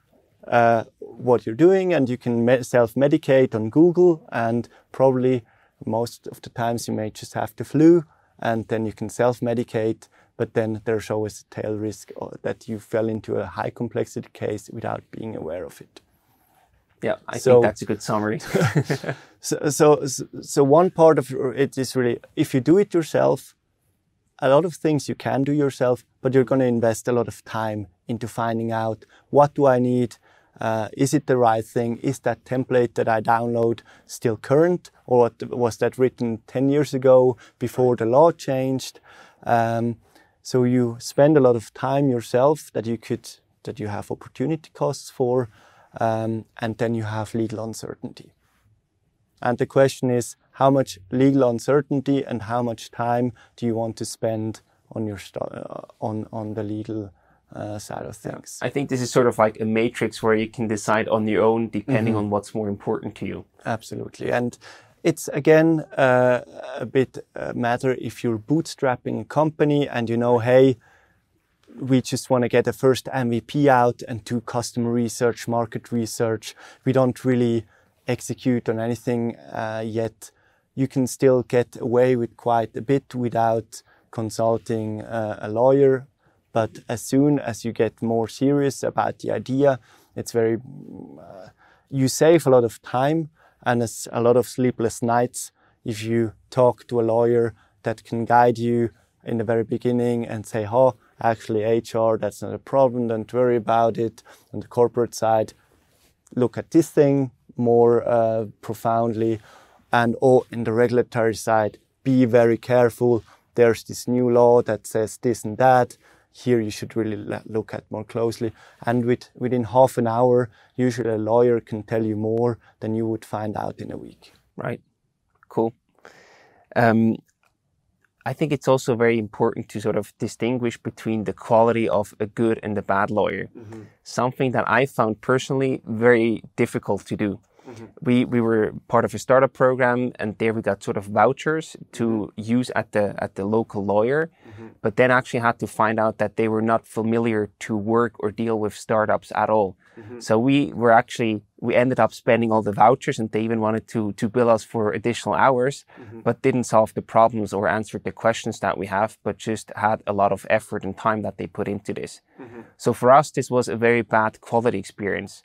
what you're doing, and you can self-medicate on Google, and probably most of the times you may just have the flu, and then you can self-medicate, but then there's always a tail risk that you fell into a high complexity case without being aware of it. Yeah, I think that's a good summary. So one part of it is really, if you do it yourself, a lot of things you can do yourself, but you're going to invest a lot of time into finding out, what do I need? Is it the right thing? Is that template that I download still current, or was that written 10 years ago before the law changed? So you spend a lot of time yourself that you have opportunity costs for, and then you have legal uncertainty. And the question is, how much legal uncertainty and how much time do you want to spend on your on the legal side of things? I think this is sort of like a matrix where you can decide on your own depending on what's more important to you. Absolutely. And it's again a bit matter if you're bootstrapping a company and you know, hey, we just want to get a first MVP out and do customer research, market research. We don't really execute on anything yet. You can still get away with quite a bit without consulting a lawyer. But as soon as you get more serious about the idea, it's very, you save a lot of time and it's a lot of sleepless nights if you talk to a lawyer that can guide you in the very beginning and say, oh, actually HR, that's not a problem, don't worry about it. On the corporate side, look at this thing more profoundly. And in the regulatory side, be very careful. There's this new law that says this and that. Here you should really look at more closely. And within half an hour, usually a lawyer can tell you more than you would find out in a week. Right. Cool. I think it's also very important to sort of distinguish between the quality of a good and a bad lawyer. Mm-hmm. Something that I found personally very difficult to do. Mm-hmm. We were part of a startup program, and there we got sort of vouchers to use at the local lawyer, but then actually had to find out that they were not familiar to work or deal with startups at all. So we ended up spending all the vouchers, and they even wanted to bill us for additional hours, but didn't solve the problems or answer the questions that we have, but just had a lot of effort and time that they put into this. So for us, this was a very bad quality experience.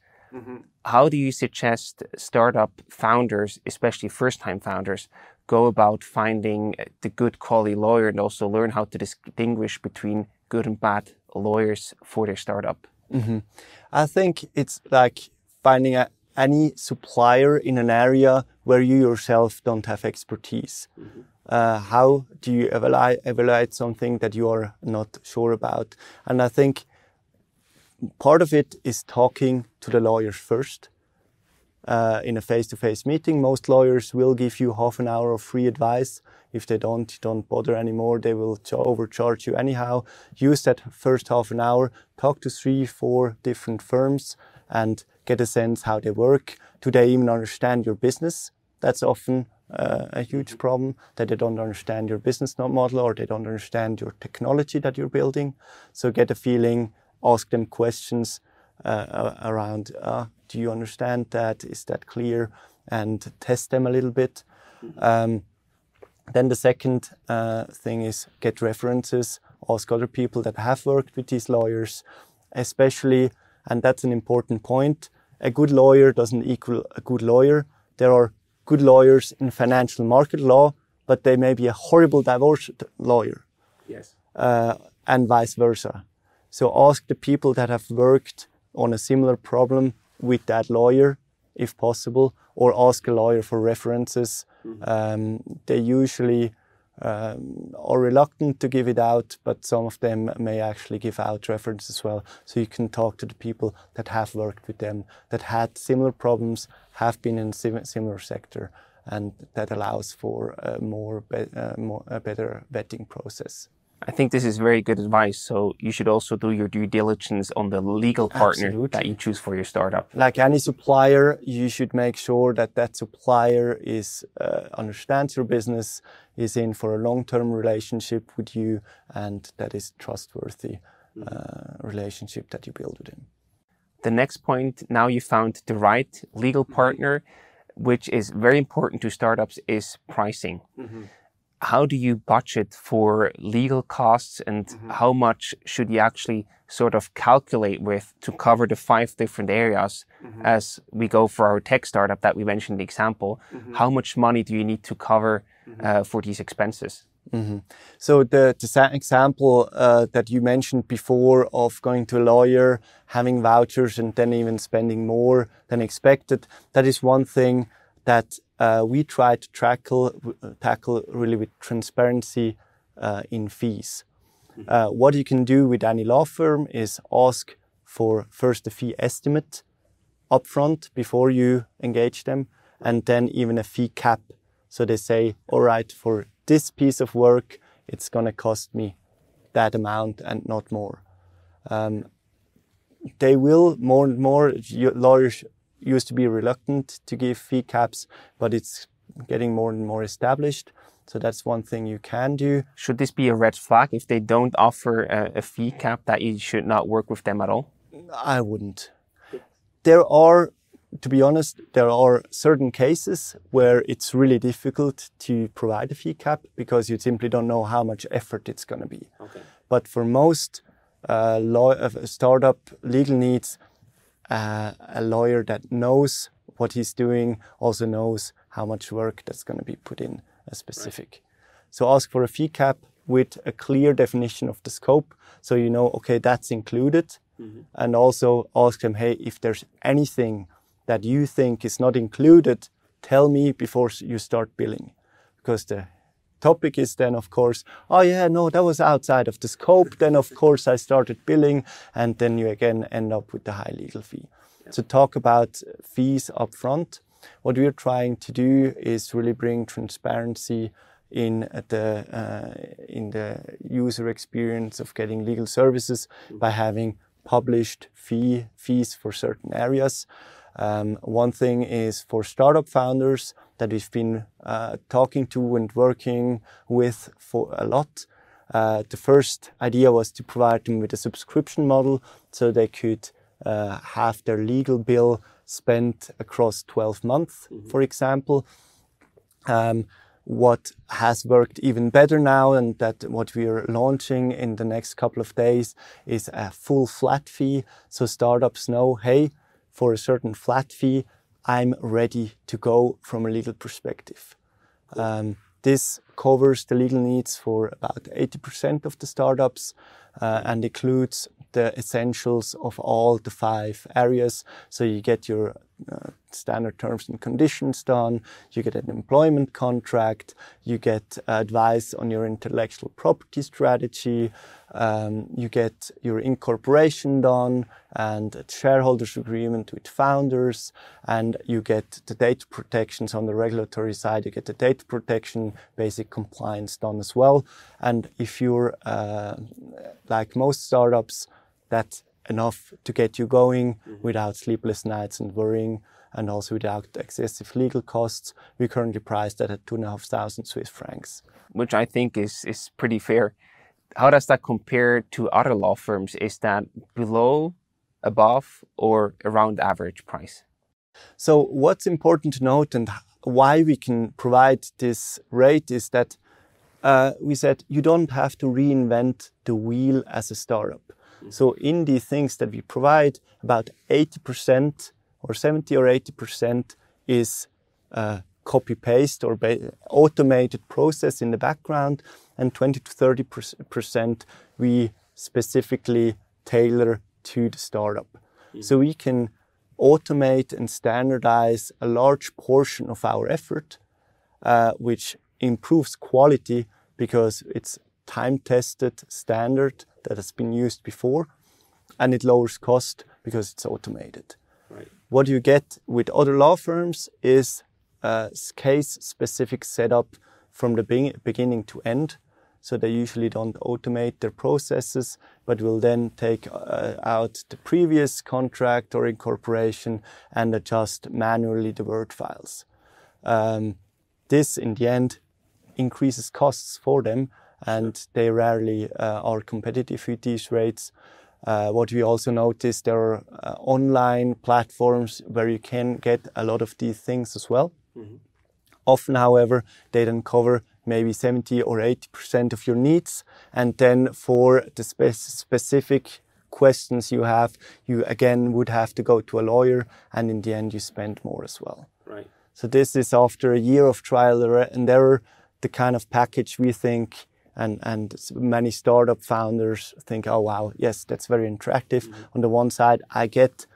How do you suggest startup founders, especially first-time founders, go about finding the good quality lawyer and also learn how to distinguish between good and bad lawyers for their startup? I think it's like finding any supplier in an area where you yourself don't have expertise. How do you evaluate something that you are not sure about? And I think part of it is talking to the lawyers first. In a face-to-face meeting, most lawyers will give you half an hour of free advice. If they don't bother anymore. They will overcharge you anyhow. Use that first half an hour, talk to 3-4 different firms and get a sense how they work. Do they even understand your business? That's often a huge problem, that they don't understand your business model or they don't understand your technology that you're building. So get a feeling, ask them questions around, Do you understand that? Is that clear? And test them a little bit. Then the second thing is get references, ask other people that have worked with these lawyers, especially, and that's an important point, a good lawyer doesn't equal a good lawyer. There are good lawyers in financial market law, but they may be a horrible divorce lawyer. Yes. And vice versa. So ask the people that have worked on a similar problem with that lawyer, if possible, or ask a lawyer for references. They usually are reluctant to give it out, but some of them may actually give out references as well. So you can talk to the people that have worked with them, that had similar problems, have been in a similar sector, and that allows for a better vetting process. I think this is very good advice. So you should also do your due diligence on the legal partner that you choose for your startup. Like any supplier, you should make sure that that supplier understands your business, is in for a long-term relationship with you, and that is trustworthy relationship that you build with him. The next point, now you found the right legal partner, which is very important to startups, is pricing. How do you budget for legal costs, and how much should you actually sort of calculate with to cover the 5 different areas as we go for our tech startup that we mentioned in the example? How much money do you need to cover for these expenses? So the example that you mentioned before of going to a lawyer, having vouchers, and then even spending more than expected, that is one thing that we try to tackle really with transparency in fees. What you can do with any law firm is ask for first a fee estimate upfront before you engage them, and then even a fee cap. So they say, all right, for this piece of work, it's going to cost me that amount and not more. They will more and more, lawyers used to be reluctant to give fee caps, but it's getting more and more established. So that's one thing you can do. Should this be a red flag if they don't offer a fee cap, that you should not work with them at all? I wouldn't. There are, to be honest, there are certain cases where it's really difficult to provide a fee cap because you simply don't know how much effort it's going to be. Okay. But for most startup legal needs, a lawyer that knows what he's doing also knows how much work that's going to be put in a specific. Right. So ask for a fee cap with a clear definition of the scope, so you know, okay, that's included. And also ask them, hey, if there's anything that you think is not included, tell me before you start billing. Because the topic is then, of course, oh yeah, no, that was outside of the scope. Then, of course, I started billing, and then you again end up with the high legal fee. Yeah. So talk about fees up front. What we're trying to do is really bring transparency in the user experience of getting legal services by having published fees for certain areas. One thing is for startup founders that we've been talking to and working with for a lot. The first idea was to provide them with a subscription model so they could have their legal bill spent across 12 months, for example. What has worked even better now, and that what we are launching in the next couple of days, is a full flat fee. So startups know, hey, for a certain flat fee, I'm ready to go from a legal perspective. This covers the legal needs for about 80% of the startups and includes the essentials of all the 5 areas. So you get your standard terms and conditions done, you get an employment contract, you get advice on your intellectual property strategy, you get your incorporation done and a shareholders agreement with founders, and you get the data protections on the regulatory side, you get the data protection basic compliance done as well. And if you're like most startups, that's enough to get you going without sleepless nights and worrying, and also without excessive legal costs. We currently priced that at 2,500 Swiss francs. Which I think is pretty fair. How does that compare to other law firms? Is that below above or around average price? So what's important to note and why we can provide this rate is that we said you don't have to reinvent the wheel as a startup. So in the things that we provide, about 80% or 70 or 80% is copy-paste or automated process in the background, and 20 to 30% we specifically tailor to the startup. So we can automate and standardize a large portion of our effort, which improves quality because it's time-tested standard that has been used before, and it lowers cost because it's automated. Right. What you get with other law firms is a case-specific setup from the beginning to end. So they usually don't automate their processes, but will then take out the previous contract or incorporation and adjust manually the Word files. This, in the end, increases costs for them, and they rarely are competitive with these rates. What we also noticed, there are online platforms where you can get a lot of these things as well. Mm-hmm. Often, however, they then cover maybe 70 or 80% of your needs. And then for the specific questions you have, you again would have to go to a lawyer, and in the end you spend more as well. Right. So this is, after a year of trial and error, the kind of package we think, and many startup founders think, oh wow, yes, that's very attractive. Mm-hmm. On the one side, I get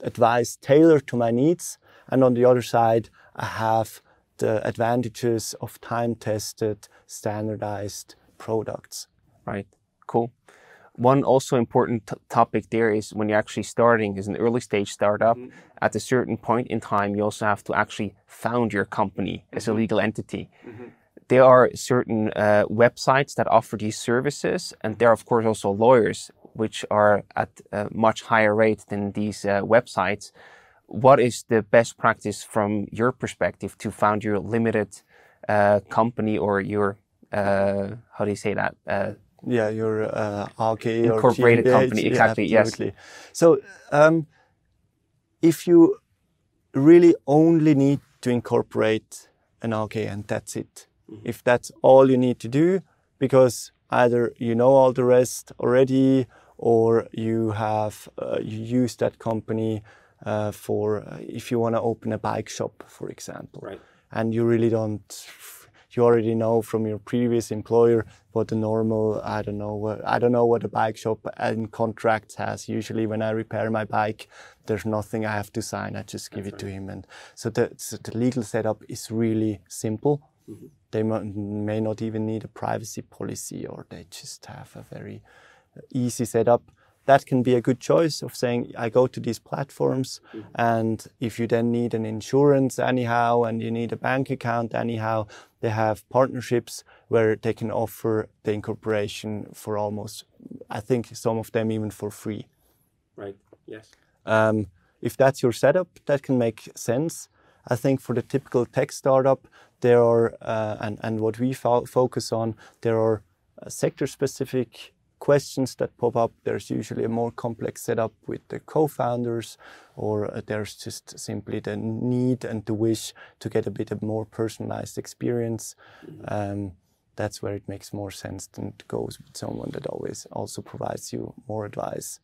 advice tailored to my needs, and on the other side, I have the advantages of time-tested, standardized products. Right, cool. One also important topic there is when you're actually starting as an early stage startup, mm-hmm. at a certain point in time, you also have to actually found your company as a legal entity. Mm-hmm. There are certain websites that offer these services, and there are of course also lawyers which are at a much higher rate than these websites. What is the best practice from your perspective to found your limited company or your, how do you say that? Your AG incorporated or company, exactly, yeah, absolutely. Yes. So if you really only need to incorporate an AG and that's it, mm-hmm. if that's all you need to do, because either you know all the rest already, or you have you use that company for if you want to open a bike shop, for example, right. And you really don't, you already know from your previous employer what the normal, I don't know what a bike shop and contracts has. Usually when I repair my bike, there's nothing I have to sign. I just give it to him. And so the legal setup is really simple. Mm-hmm. They may not even need a privacy policy, or they just have a very easy setup. That can be a good choice of saying, I go to these platforms, mm-hmm. and if you then need an insurance anyhow, and you need a bank account anyhow, they have partnerships where they can offer the incorporation for almost, I think some of them even for free. Right, yes. If that's your setup, that can make sense. I think for the typical tech startup, there are, and what we focus on, there are sector-specific questions that pop up. There's usually a more complex setup with the co-founders, or there's just simply the need and the wish to get a bit of more personalized experience. Mm-hmm. That's where it makes more sense than to go with someone that always also provides you more advice.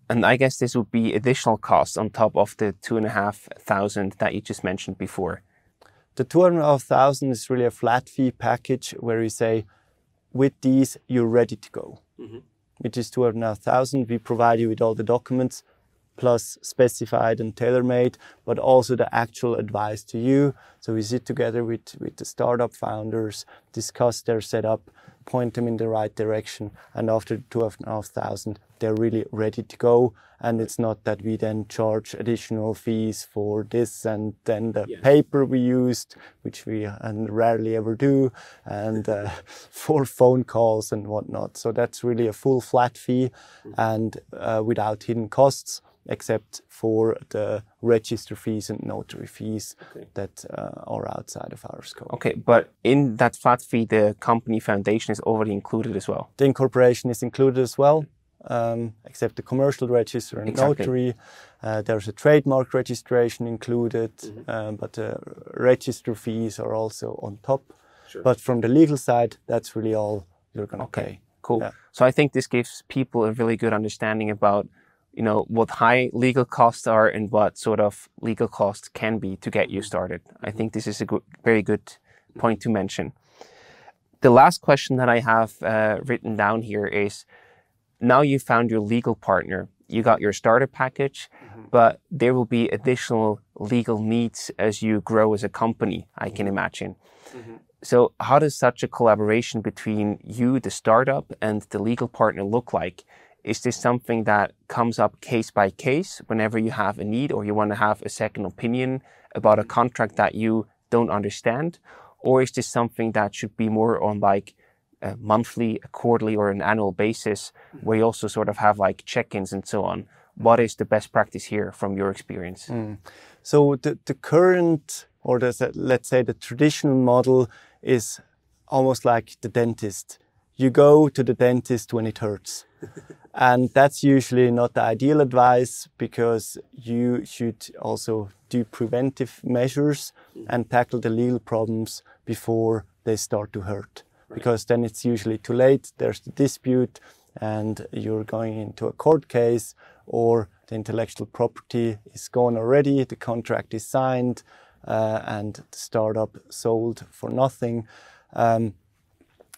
And I guess this would be additional costs on top of the 2,500 that you just mentioned before. The 2,500 is really a flat fee package where we say, with these, you're ready to go. Mm-hmm. With this 2,500, we provide you with all the documents, plus specified and tailor-made, but also the actual advice to you. So we sit together with the startup founders, discuss their setup, point them in the right direction, and after 2,500, they're really ready to go. And it's not that we then charge additional fees for this and then the paper we used, which we rarely ever do, and for phone calls and whatnot. So that's really a full flat fee, and without hidden costs, except for the register fees and notary fees that are outside of our scope. Okay, but in that flat fee, the company foundation is already included as well? The incorporation is included as well. except the commercial register and Exactly. notary. There's a trademark registration included, but register fees are also on top. Sure. But from the legal side, that's really all you're going to pay. Cool. Yeah. So I think this gives people a really good understanding about, what high legal costs are and what sort of legal costs can be to get you started. I think this is a very good point to mention. The last question that I have written down here is, now you found your legal partner, you got your starter package, but there will be additional legal needs as you grow as a company, I can imagine. So how does such a collaboration between you, the startup, and the legal partner look like? Is this something that comes up case by case whenever you have a need or you want to have a second opinion about a contract that you don't understand? Or is this something that should be more on like a monthly, a quarterly, or an annual basis where you also sort of have like check-ins and so on? What is the best practice here from your experience? So the current, or let's say the traditional model is almost like the dentist. You go to the dentist when it hurts. And that's usually not the ideal advice, because you should also do preventive measures and tackle the legal problems before they start to hurt. Because then it's usually too late, there's the dispute and you're going into a court case, or the intellectual property is gone already, the contract is signed, and the startup sold for nothing.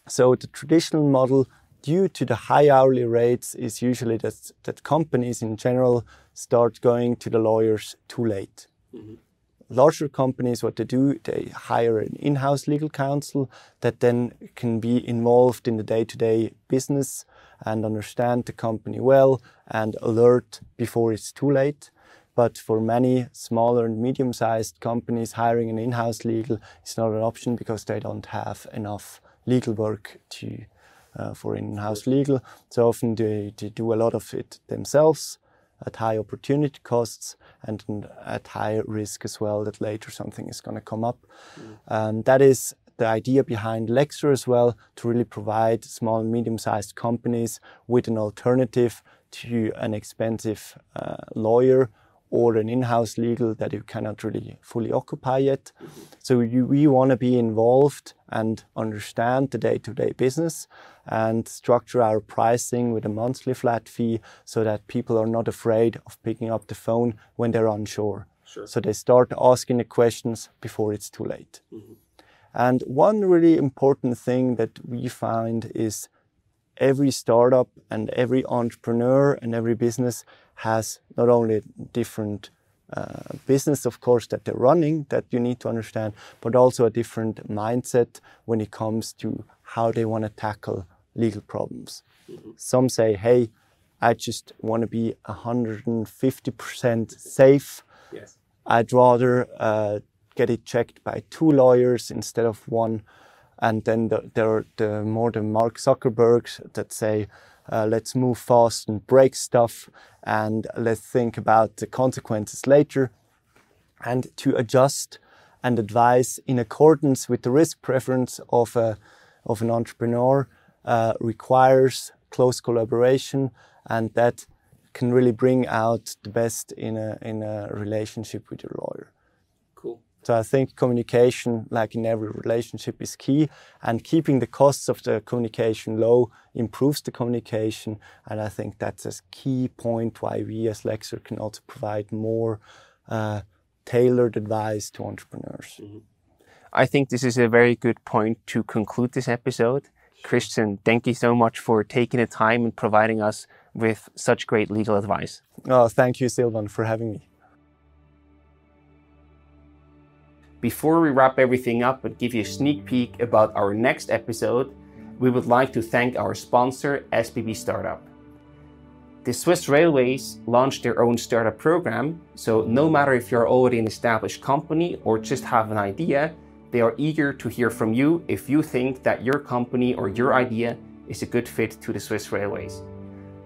So the traditional model, due to the high hourly rates, is usually that companies in general start going to the lawyers too late. Larger companies, what they do, they hire an in-house legal counsel that then can be involved in the day-to-day business and understand the company well and alert before it's too late. But for many smaller and medium-sized companies, hiring an in-house legal is not an option because they don't have enough legal work for in-house legal. So often they do a lot of it themselves at high opportunity costs and at high risk as well that later something is going to come up. That is the idea behind Lexer as well, to really provide small and medium-sized companies with an alternative to an expensive lawyer or an in-house legal that you cannot really fully occupy yet. So we want to be involved and understand the day-to-day business and structure our pricing with a monthly flat fee so that people are not afraid of picking up the phone when they're unsure. Sure. So they start asking the questions before it's too late. And one really important thing that we find is every startup and every entrepreneur and every business has not only a different business, of course, that they're running that you need to understand, but also a different mindset when it comes to how they want to tackle legal problems. Some say, hey, I just want to be 150% safe. Yes. I'd rather get it checked by 2 lawyers instead of 1. And then there are the Mark Zuckerbergs that say, let's move fast and break stuff, and let's think about the consequences later. And to adjust and advise in accordance with the risk preference of an entrepreneur requires close collaboration, and that can really bring out the best in a relationship with your lawyer. Cool. So I think communication, like in every relationship, is key, and keeping the costs of the communication low improves the communication. And I think that's a key point why we as Lexer can also provide more tailored advice to entrepreneurs. I think this is a very good point to conclude this episode. Christian, thank you so much for taking the time and providing us with such great legal advice. Oh, thank you, Silvan, for having me. Before we wrap everything up and give you a sneak peek about our next episode, we would like to thank our sponsor, SBB Startup. The Swiss Railways launched their own startup program, so no matter if you're already an established company or just have an idea, they are eager to hear from you if you think that your company or your idea is a good fit to the Swiss Railways.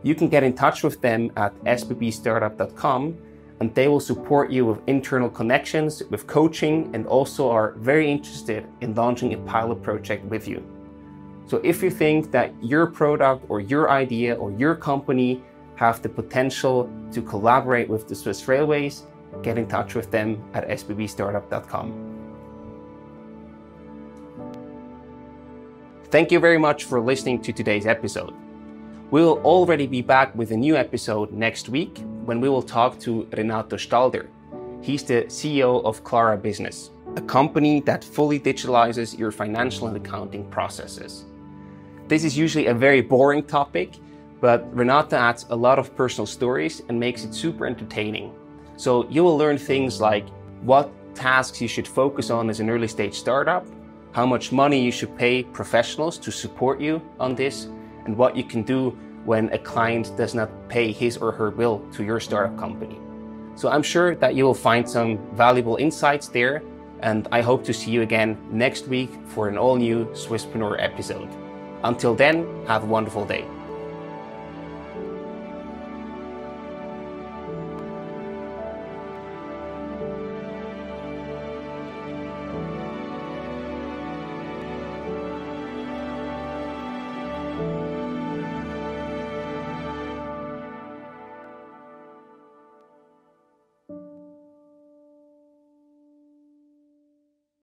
You can get in touch with them at sbbstartup.com, and they will support you with internal connections, with coaching, and also are very interested in launching a pilot project with you. So if you think that your product or your idea or your company have the potential to collaborate with the Swiss Railways, get in touch with them at sbbstartup.com. Thank you very much for listening to today's episode. We will already be back with a new episode next week when we will talk to Renato Stalder. He's the CEO of Clara Business, a company that fully digitalizes your financial and accounting processes. This is usually a very boring topic, but Renato adds a lot of personal stories and makes it super entertaining. So you will learn things like what tasks you should focus on as an early stage startup, how much money you should pay professionals to support you on this, and what you can do when a client does not pay his or her bill to your startup company. So I'm sure that you will find some valuable insights there, and I hope to see you again next week for an all-new Swisspreneur episode. Until then, have a wonderful day.